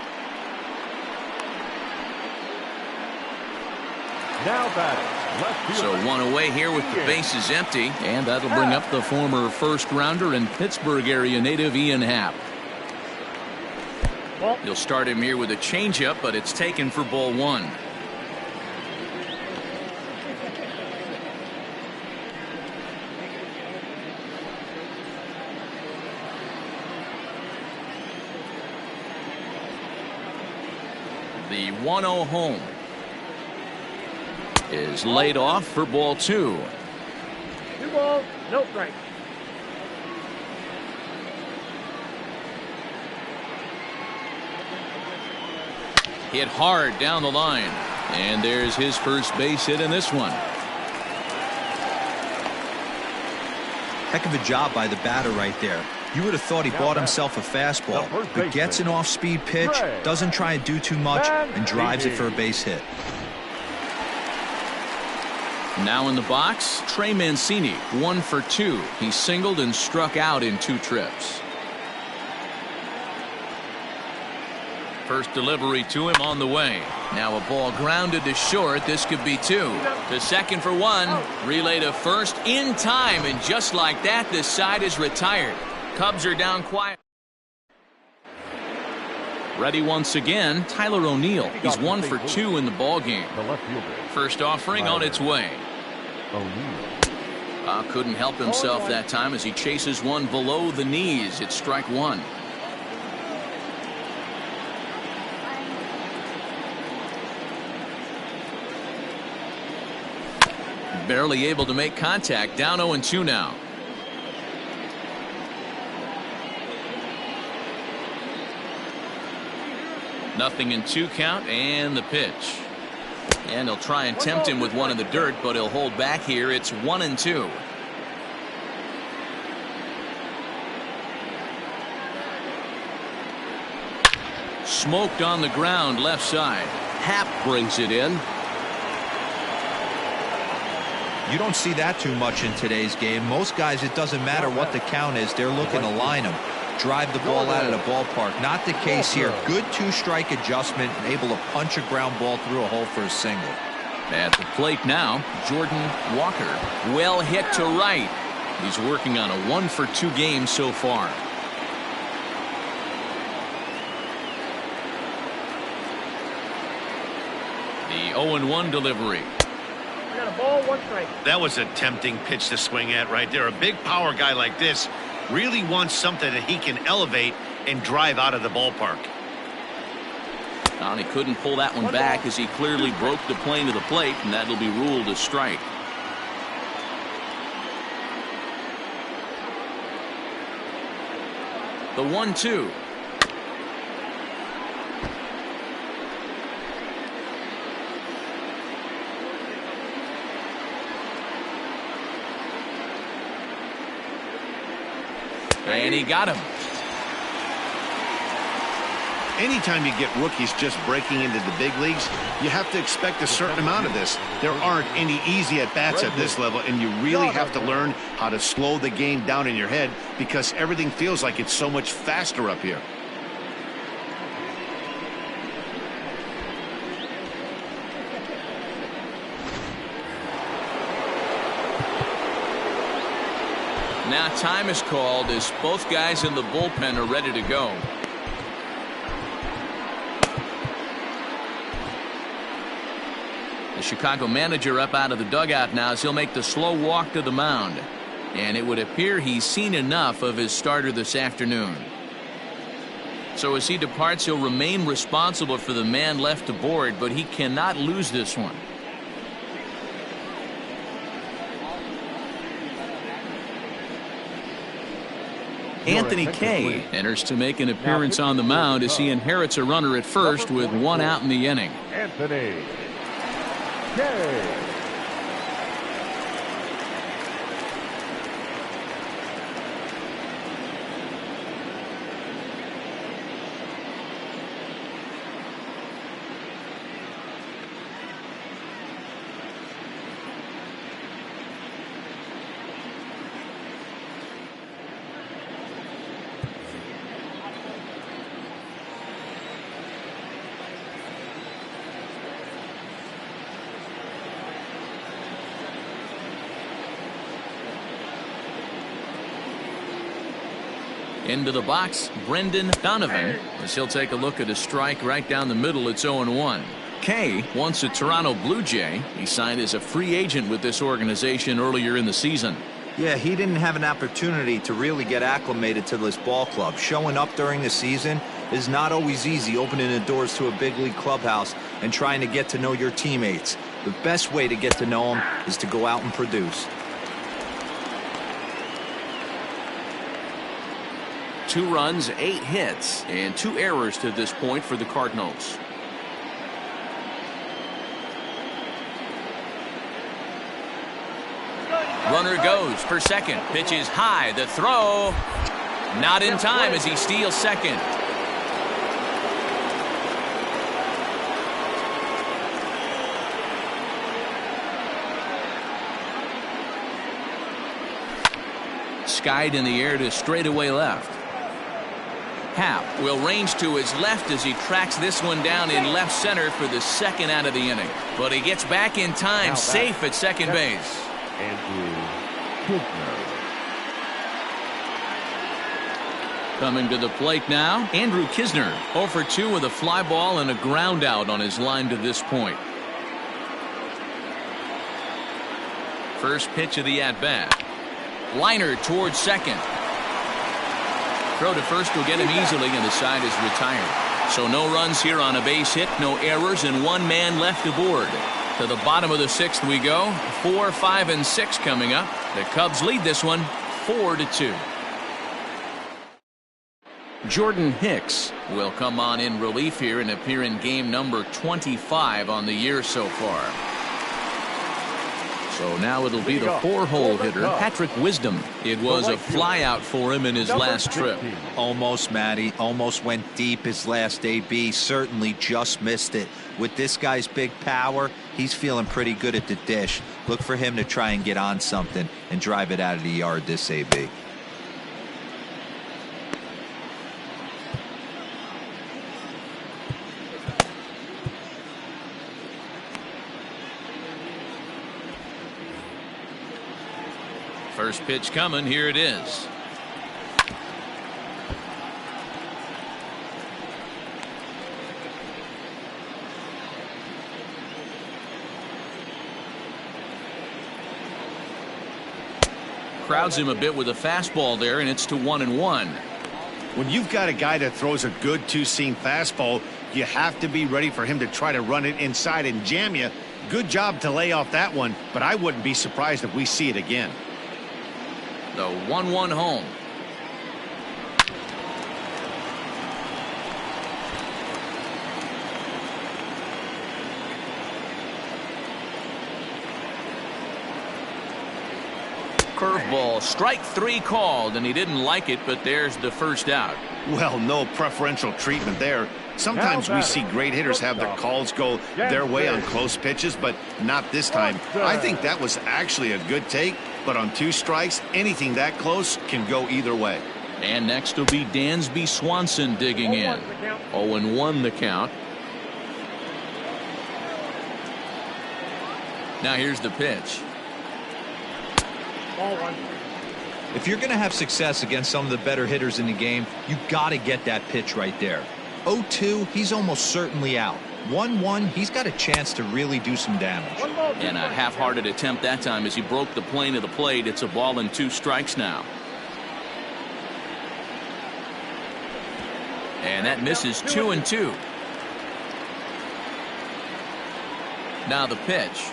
Now batting, left fielder. So one away here with the bases empty, and that'll bring up the former first-rounder and Pittsburgh area native Ian Happ. You'll start him here with a changeup, but it's taken for ball 1. The 1-0 home is laid off for ball 2. 2 balls, no strikes. Hit hard down the line, and there's his first base hit in this one. Heck of a job by the batter right there. You would have thought he bought himself a fastball, but gets an off-speed pitch, doesn't try and do too much, and drives it for a base hit. Now in the box, Trey Mancini, 1 for 2. He singled and struck out in 2 trips. First delivery to him on the way. Now a ball grounded to short. This could be 2. To second for 1. Relay to first in time, and just like that, this side is retired. Cubs are down quiet. Ready once again, Tyler O'Neill. He's 1 for 2 in the ball game. The left fielder. First offering on its way. O'Neill. Couldn't help himself that time as he chases one below the knees. It's strike 1. Barely able to make contact. Down 0-2 now. Nothing in 2 count, and the pitch. And he'll try and tempt him with one in the dirt, but he'll hold back here. It's 1-2. Smoked on the ground left side. Happ brings it in. You don't see that too much in today's game. Most guys, it doesn't matter what the count is, they're looking to line them, drive the ball out of the ballpark. Not the case here. Good 2-strike adjustment, able to punch a ground ball through a hole for a single. At the plate now, Jordan Walker. Well hit to right. He's working on a 1 for 2 game so far. The 0-1 delivery. I got a ball, 1 strike. That was a tempting pitch to swing at right there. A big power guy like this really wants something that he can elevate and drive out of the ballpark. And he couldn't pull that one back as he clearly broke the plane of the plate, and that'll be ruled a strike. The 1-2. And he got him. Anytime you get rookies just breaking into the big leagues, you have to expect a certain amount of this. There aren't any easy at-bats at this level, and you really have to learn how to slow the game down in your head because everything feels like it's so much faster up here. Now time is called as both guys in the bullpen are ready to go. The Chicago manager up out of the dugout now as he'll make the slow walk to the mound. And it would appear he's seen enough of his starter this afternoon. So as he departs, he'll remain responsible for the man left to board, but he cannot lose this one. Anthony Kay enters to make an appearance on the mound as he inherits a runner at first with one out in the inning. Anthony Kay. Into the box, Brendan Donovan, as he'll take a look at a strike right down the middle. It's 0-1. Kay, once a Toronto Blue Jay, he signed as a free agent with this organization earlier in the season. Yeah, he didn't have an opportunity to really get acclimated to this ball club. Showing up during the season is not always easy, opening the doors to a big league clubhouse and trying to get to know your teammates. The best way to get to know them is to go out and produce. 2 runs, 8 hits, and 2 errors to this point for the Cardinals. Runner goes for second. Pitch is high. The throw not in time as he steals second. Skied in the air to straightaway left. Happ will range to his left as he tracks this one down in left center for the second out of the inning. But he gets back in time, safe at second base. Andrew Kisner. Coming to the plate now, Andrew Kisner, 0 for 2 with a fly ball and a ground out on his line to this point. First pitch of the at-bat. Liner towards second. Throw to first will get him easily, and the side is retired. So no runs here on a base hit, no errors, and 1 man left aboard. To the bottom of the 6th we go. 4, 5, and 6 coming up. The Cubs lead this one 4-2. Jordan Hicks will come on in relief here and appear in game number 25 on the year so far. So now it'll be the 4-hole hitter, Patrick Wisdom. It was a flyout for him in his last trip. Almost, Matty. Almost went deep his last AB. Certainly just missed it. With this guy's big power, he's feeling pretty good at the dish. Look for him to try and get on something and drive it out of the yard this AB. First pitch coming. Here it is. Crowds him a bit with a fastball there, and it's to 1-1. When you've got a guy that throws a good two-seam fastball, you have to be ready for him to try to run it inside and jam you. Good job to lay off that one, but I wouldn't be surprised if we see it again. The 1-1 home. Curveball, strike 3 called, and he didn't like it, but there's the first out. Well, no preferential treatment there. Sometimes we see great hitters have their calls go their way on close pitches, but not this time. I think that was actually a good take, but on 2 strikes, anything that close can go either way. And next will be Dansby Swanson digging in. 0-1 the count. Now here's the pitch. Ball 1. If you're going to have success against some of the better hitters in the game, you got to get that pitch right there. 0-2, he's almost certainly out. 1-1, he's got a chance to really do some damage. And a half-hearted attempt that time as he broke the plane of the plate. It's a ball and 2 strikes now. And that misses 2-2. Now the pitch.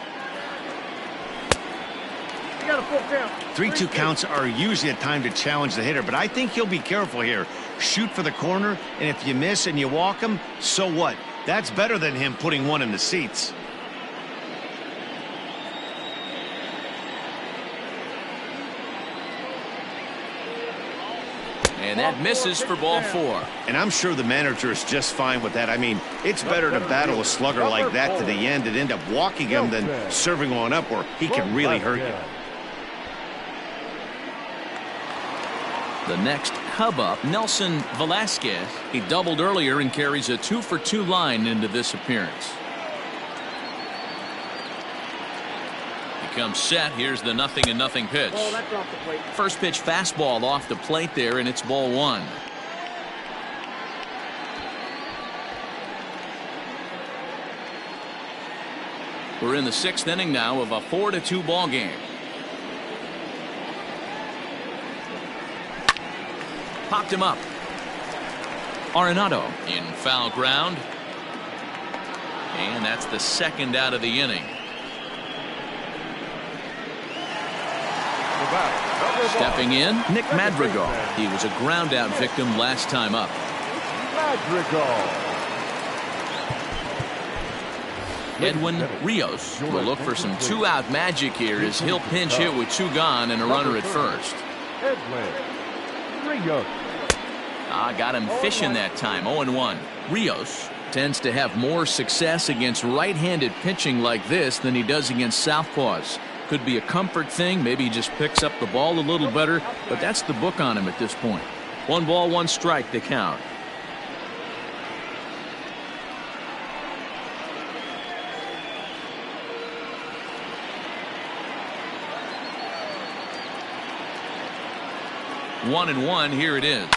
got a full count. 3-2 counts are usually a time to challenge the hitter, but I think he'll be careful here. Shoot for the corner, and if you miss and you walk him, so what? That's better than him putting one in the seats. And that misses for ball 4. And I'm sure the manager is just fine with that. I mean, it's better to battle a slugger like that to the end and end up walking him than serving one up where he can really hurt you. The next Cub up, Nelson Velasquez. He doubled earlier and carries a 2-for-2 line into this appearance. He comes set. Here's the 0-0 pitch. Oh, that's off the plate. First pitch fastball off the plate there, and it's ball 1. We're in the 6th inning now of a 4-2 ball game. Popped him up. Arenado in foul ground. And that's the 2nd out of the inning. Stepping in, Nick Madrigal. He was a ground out victim last time up. Edwin Rios will look for some 2-out magic here as he'll pinch hit with 2 gone and a runner at first. Got him fishing that time. 0-1. Rios tends to have more success against right-handed pitching like this than he does against southpaws. Could be a comfort thing. Maybe he just picks up the ball a little better, but that's the book on him at this point. 1 ball, 1 strike to count. One and one, here it is.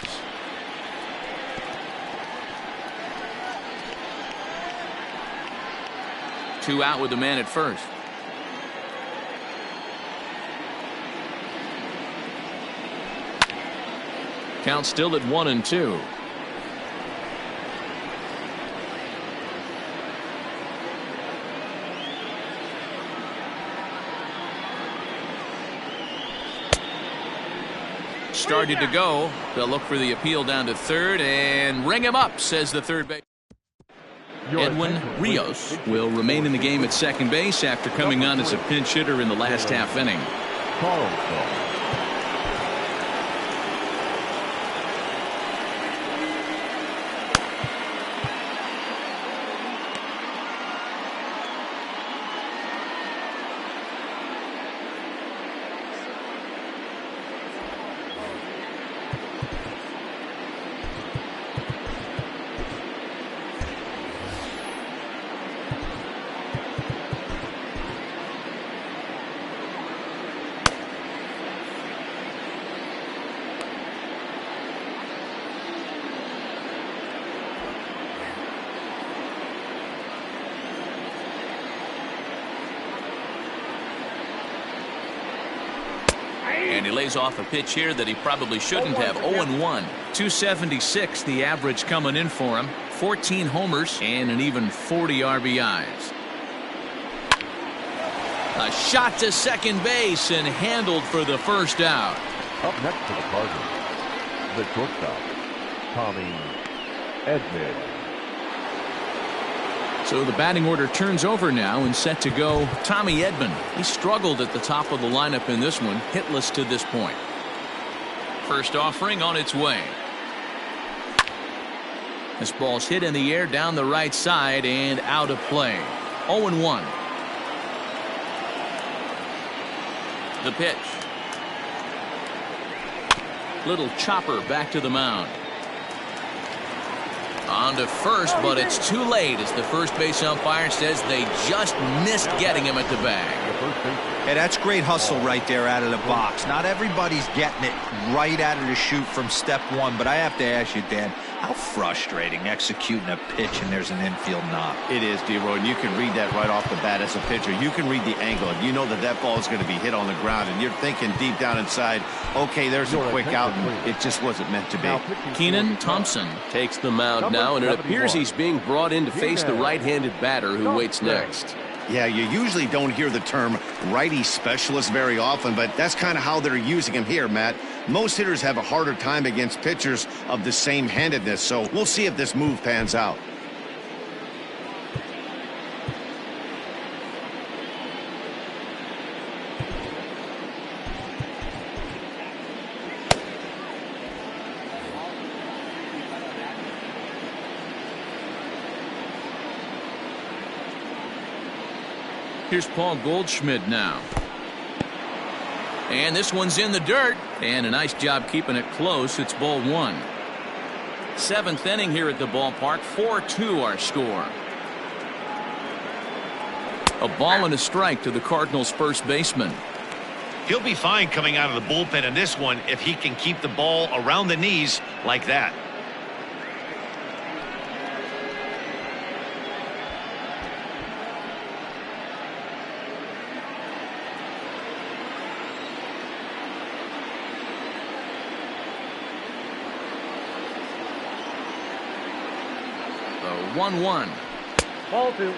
Two out with the man at first. Count still at 1-2. Started to go. They'll look for the appeal down to third and ring him up, says the third base. Edwin Rios will remain in the game at second base after coming on as a pinch hitter in the last half inning. And he lays off a pitch here that he probably shouldn't have. 0-1. 276 the average coming in for him. 14 homers and an even 40 RBIs. A shot to second base and handled for the first out. Up next for the Cardinals, the shortstop, Tommy Edman. So the batting order turns over now and set to go Tommy Edman. He struggled at the top of the lineup in this one, hitless to this point. First offering on its way. This ball's hit in the air down the right side and out of play. 0-1. The pitch. Little chopper back to the mound. On to first, but it's too late as the first base umpire says they just missed getting him at the bag. Hey, that's great hustle right there out of the box. Not everybody's getting it right out of the chute from step one, but I have to ask you, Dan, how frustrating executing a pitch and there's an infield knock. It is, D-Roy, and you can read that right off the bat as a pitcher. You can read the angle, and you know that that ball is going to be hit on the ground, and you're thinking deep down inside, okay, there's a quick out, and it just wasn't meant to be. Keenan Thompson takes the mound now, and it appears he's being brought in to face the right-handed batter who waits next. Yeah, you usually don't hear the term righty specialist very often, but that's kind of how they're using him here, Matt. Most hitters have a harder time against pitchers of the same handedness, so we'll see if this move pans out. Here's Paul Goldschmidt now. And this one's in the dirt. And a nice job keeping it close. It's ball one. Seventh inning here at the ballpark. 4-2 our score. A ball and a strike to the Cardinals' first baseman. He'll be fine coming out of the bullpen in this one if he can keep the ball around the knees like that. The 1-1. Ball two.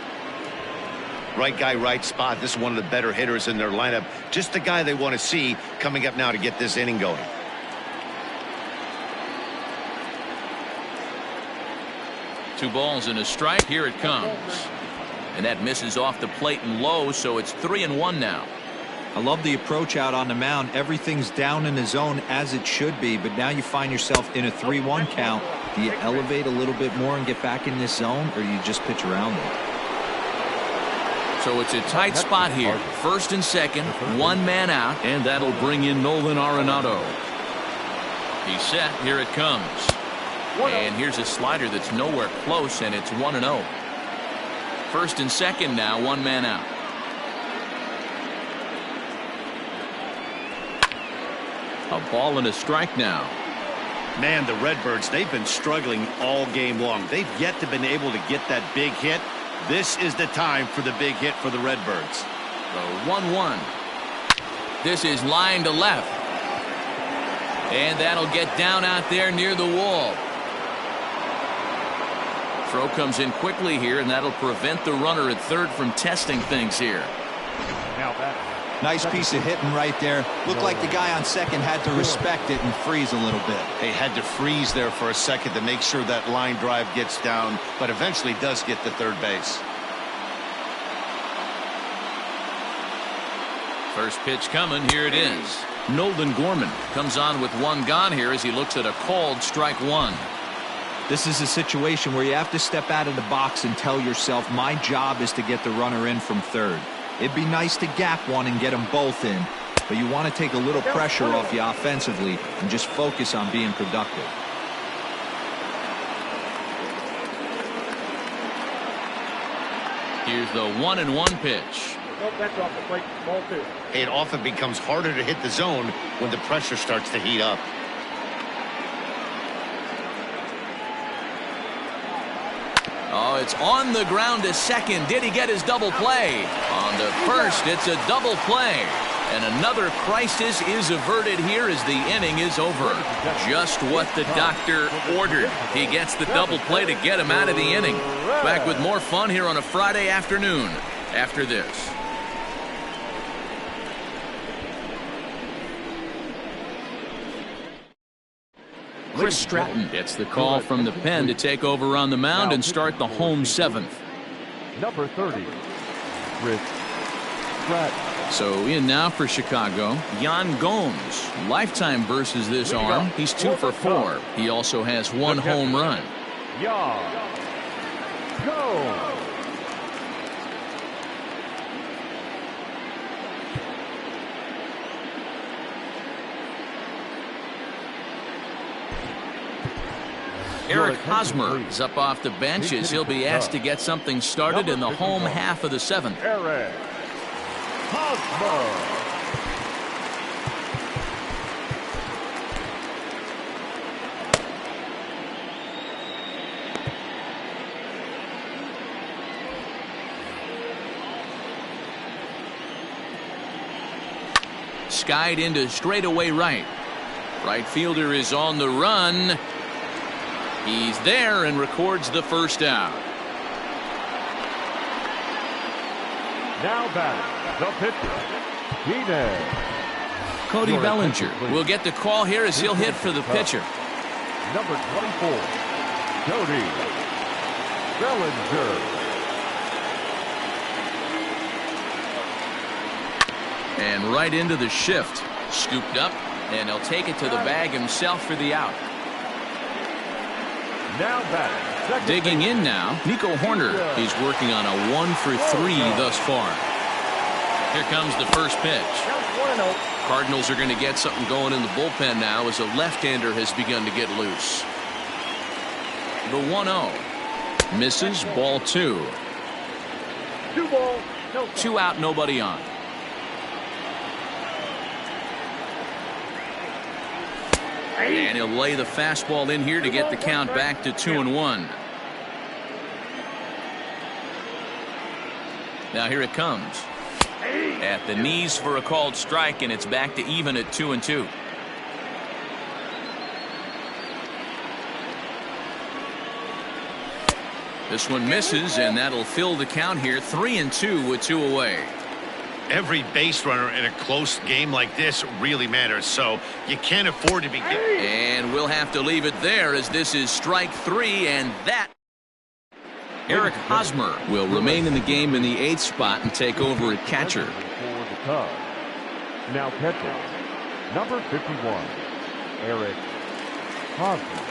Right guy, right spot. This is one of the better hitters in their lineup. Just the guy they want to see coming up now to get this inning going. Two balls and a strike. Here it comes. And that misses off the plate and low, so it's 3-1 now. I love the approach out on the mound. Everything's down in the zone as it should be, but now you find yourself in a 3-1 count. Do you elevate a little bit more and get back in this zone, or do you just pitch around it? So it's a tight spot here. First and second, one man out, and that'll bring in Nolan Arenado. He's set. Here it comes. And here's a slider that's nowhere close, and it's 1-0. First and second now, one man out. A ball and a strike now. Man, the Redbirds, they've been struggling all game long. They've yet to been able to get that big hit. This is the time for the big hit for the Redbirds. The 1-1. This is line to left. And that'll get down out there near the wall. Throw comes in quickly here, and that'll prevent the runner at third from testing things here. Nice piece of hitting right there. Looked like the guy on second had to respect it and freeze a little bit. They had to freeze there for a second to make sure that line drive gets down, but eventually does get to third base. First pitch coming. Here it is. Nolan Gorman comes on with one gone here as he looks at a called strike one. This is a situation where you have to step out of the box and tell yourself, my job is to get the runner in from third. It'd be nice to gap one and get them both in, but you want to take a little pressure off you offensively and just focus on being productive. Here's the 1-1 pitch. Nope, that's off the plate. Ball two. It often becomes harder to hit the zone when the pressure starts to heat up. Oh, it's on the ground to second. Did he get his double play? On to first, it's a double play. And another crisis is averted here as the inning is over. Just what the doctor ordered. He gets the double play to get him out of the inning. Back with more fun here on a Friday afternoon after this. Chris Stratton gets the call from the pen to take over on the mound and start the home seventh. Number 30, Chris Stratton. So in now for Chicago, Yan Gomes. Lifetime versus this arm. He's 2 for 4. He also has one home run. Yan Gomes. Eric Hosmer is up off the bench as he'll be asked to get something started in the home half of the seventh. Eric Hosmer. Skied into straightaway right. Right fielder is on the run. He's there and records the first out. Now batting, the pitcher, Keenan. Cody Bellinger will get the call here as he'll hit for the pitcher. Number 24, Cody Bellinger. And right into the shift. Scooped up, and he'll take it to the bag himself for the out. Now batting, Digging in now, Nico Horner. He's working on a 1-for-3 thus far. Here comes the first pitch. Cardinals are going to get something going in the bullpen now as a left-hander has begun to get loose. The 1-0. Misses, ball 2. 2 balls, no 2 out, nobody on. And he'll lay the fastball in here to get the count back to 2-1. Now here it comes. At the knees for a called strike, and it's back to even at 2-2. This one misses, and that'll fill the count here. 3-2 with 2 away. Every base runner in a close game like this really matters, so you can't afford to be. And we'll have to leave it there as this is strike 3, and that. Eric Hosmer will remain in the game in the 8th spot and take over at catcher. For the Cubs. Now catching, number 51, Eric Hosmer.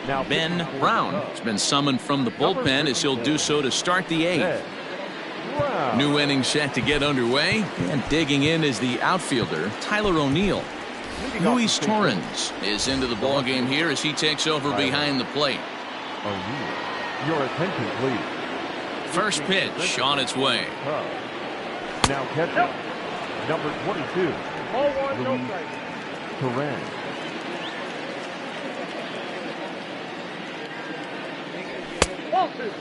Now Ben Brown has been summoned from the bullpen as he'll do so to start the 8th. New inning set to get underway, and digging in is the outfielder Tyler O'Neill. Luis Torrens is into the ballgame here as he takes over behind the plate. O'Neill, your attention please. First pitch on its way. Now catching, number 22, Ball 1, no Luis strike. Torrens. Ball 2.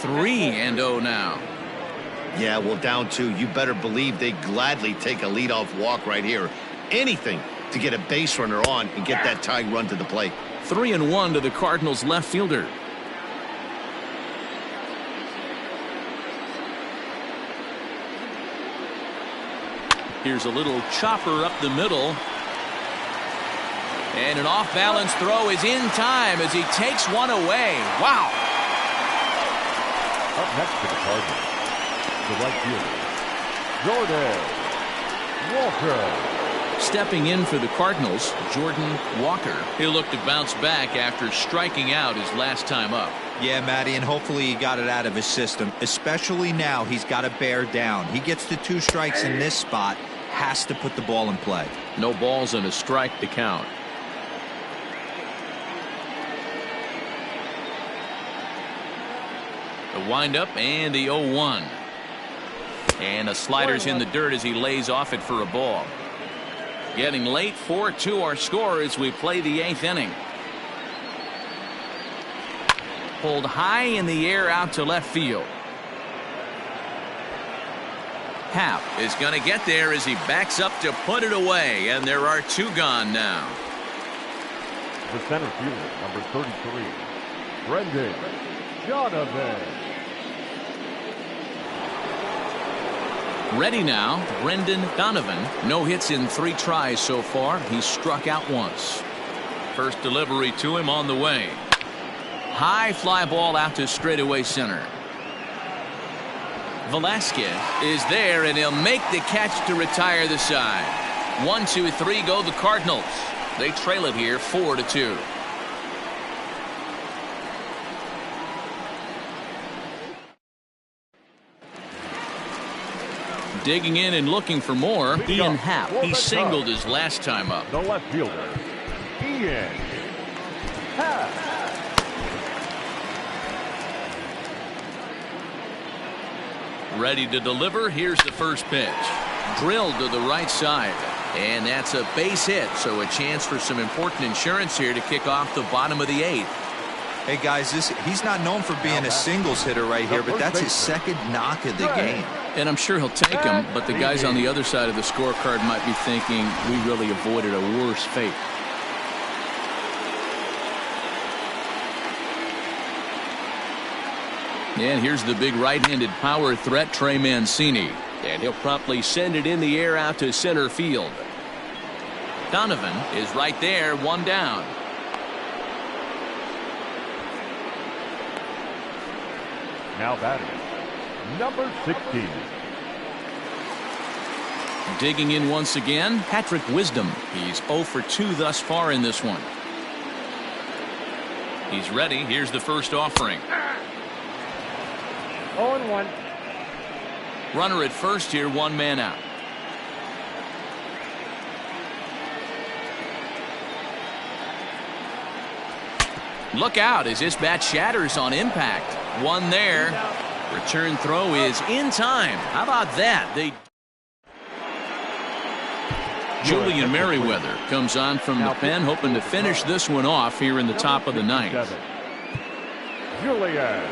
Three and 0 now. Yeah, well, down 2. You better believe they gladly take a leadoff walk right here. Anything to get a base runner on and get that tying run to the plate. 3-1 to the Cardinals left fielder. Here's a little chopper up the middle. And an off-balance throw is in time as he takes one away. Wow. Up next to the Cardinals, the right fielder, Jordan Walker. Stepping in for the Cardinals, Jordan Walker. He'll look to bounce back after striking out his last time up. Yeah, Matty, and hopefully he got it out of his system. Especially now, he's got to bear down. He gets the 2 strikes in this spot, has to put the ball in play. No balls and a strike to count. The windup and the 0-1. And a slider's in the dirt as he lays off it for a ball. Getting late, 4-2 our score as we play the 8th inning. Pulled high in the air out to left field. Happ is going to get there as he backs up to put it away, and there are 2 gone now. The center fielder, number 33, Brendan Donovan. Ready now, Brendan Donovan. No hits in 3 tries so far. He's struck out once. First delivery to him on the way. High fly ball out to straightaway center. Velasquez is there, and he'll make the catch to retire the side. 1, 2, 3 go the Cardinals. They trail it here 4-2. Digging in and looking for more, Ian Happ. He singled his last time up. The left fielder, Ian Happ. Ready to deliver. Here's the first pitch. Drilled to the right side. And that's a base hit, so a chance for some important insurance here to kick off the bottom of the 8th. Hey, guys, he's not known for being a singles hitter right here, but that's his second knock of the game. And I'm sure he'll take him, but the guys on the other side of the scorecard might be thinking we really avoided a worse fate. And here's the big right-handed power threat, Trey Mancini. And he'll promptly send it in the air out to center field. Donovan is right there, 1 down. Now batting, number 16. Digging in once again, Patrick Wisdom. He's 0 for 2 thus far in this one. He's ready. Here's the first offering. 0-1. Runner at first here, 1 man out. Look out as this bat shatters on impact. 1 there. Return throw is in time. How about that? Julian Merriweather comes on from the pen, hoping to finish this one off here in the top of the 9th. Julian.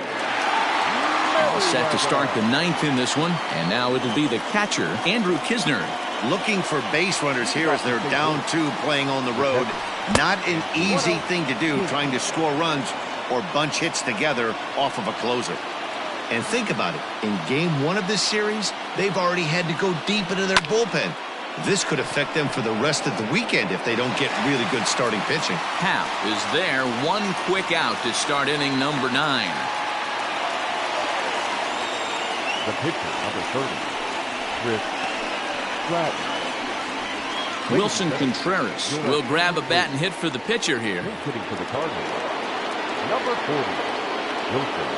All set to start the 9th in this one, and now it'll be the catcher, Andrew Kisner. Looking for base runners here as they're down 2 playing on the road. Not an easy thing to do, trying to score runs or bunch hits together off of a closer. And think about it. In game 1 of this series, they've already had to go deep into their bullpen. This could affect them for the rest of the weekend if they don't get really good starting pitching. Happ is there, 1 quick out to start inning number 9. The pitcher, number 30, Chris Stratton. Wilson Contreras will grab a bat and hit for the pitcher here. Hitting for the Cardinals, number 40, Wilson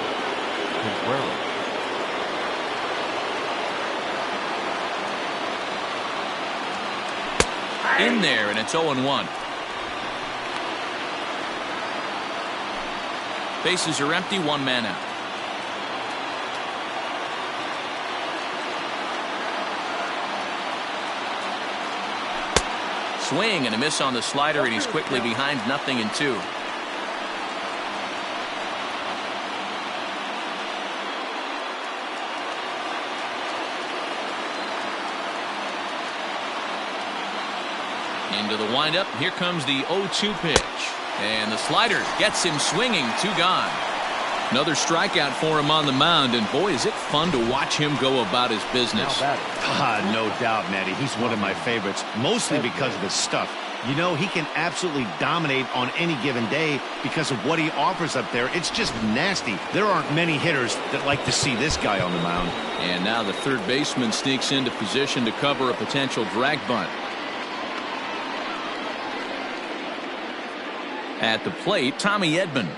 Contreras. In there, and it's 0-1. Bases are empty, 1 man out. Swing and a miss on the slider, and he's quickly behind 0-2. Into the windup. Here comes the 0-2 pitch. And the slider gets him swinging. 2 gone. Another strikeout for him on the mound. And boy, is it fun to watch him go about his business. No doubt, Matty. He's one of my favorites, mostly because of his stuff. You know, he can absolutely dominate on any given day because of what he offers up there. It's just nasty. There aren't many hitters that like to see this guy on the mound. And now the third baseman sneaks into position to cover a potential drag bunt. At the plate, Tommy Edman.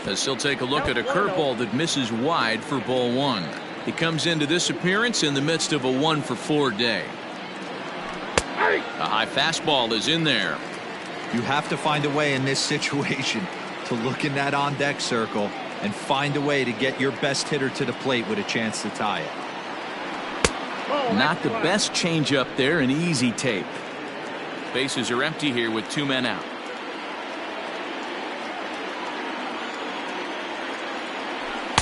As he'll take a look at a curveball that misses wide for ball 1. He comes into this appearance in the midst of a 1 for 4 day. A high fastball is in there. You have to find a way in this situation to look in that on-deck circle and find a way to get your best hitter to the plate with a chance to tie it. Not the best changeup there, an easy take. Bases are empty here with 2 men out.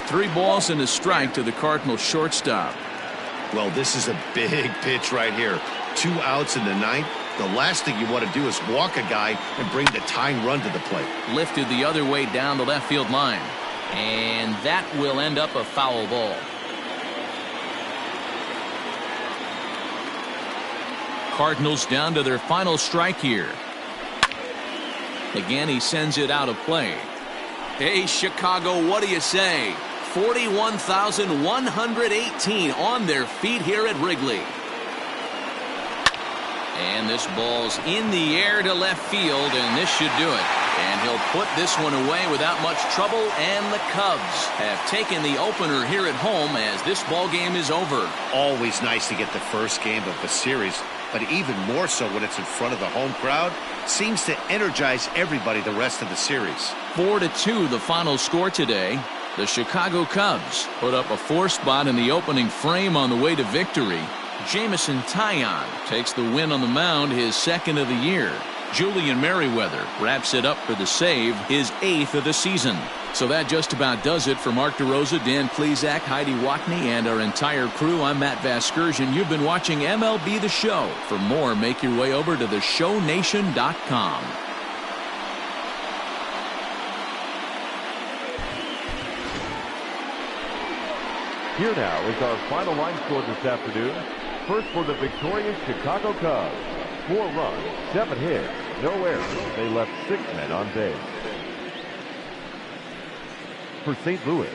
Three balls and a strike to the Cardinals shortstop. Well, this is a big pitch right here. 2 outs in the 9th. The last thing you want to do is walk a guy and bring the tying run to the plate. Lifted the other way down the left field line. And that will end up a foul ball. Cardinals down to their final strike here. Again, he sends it out of play. Hey, Chicago, what do you say? 41,118 on their feet here at Wrigley. And this ball's in the air to left field, and this should do it. And he'll put this one away without much trouble, and the Cubs have taken the opener here at home as this ball game is over. Always nice to get the first game of the series, but even more so when it's in front of the home crowd. Seems to energize everybody the rest of the series. 4-2 the final score today. The Chicago Cubs put up a 4 spot in the opening frame on the way to victory. Jamison Taillon takes the win on the mound, his second of the year. Julian Merriweather wraps it up for the save, his 8th of the season. So that just about does it for Mark DeRosa, Dan Plesac, Heidi Wackney, and our entire crew. I'm Matt Vasgersian. You've been watching MLB The Show. For more, make your way over to theshownation.com. Here now is our final line score this afternoon. First for the victorious Chicago Cubs. 4 runs, 7 hits, no errors. They left 6 men on base. For St. Louis,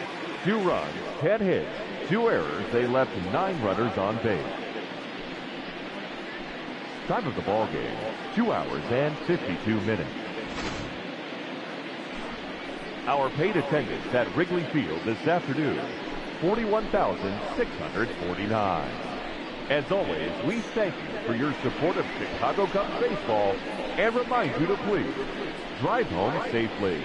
2 runs, 10 hits, 2 errors. They left 9 runners on base. Time of the ball game, 2 hours and 52 minutes. Our paid attendance at Wrigley Field this afternoon, 41,649. As always, we thank you for your support of Chicago Cubs baseball and remind you to please drive home safely.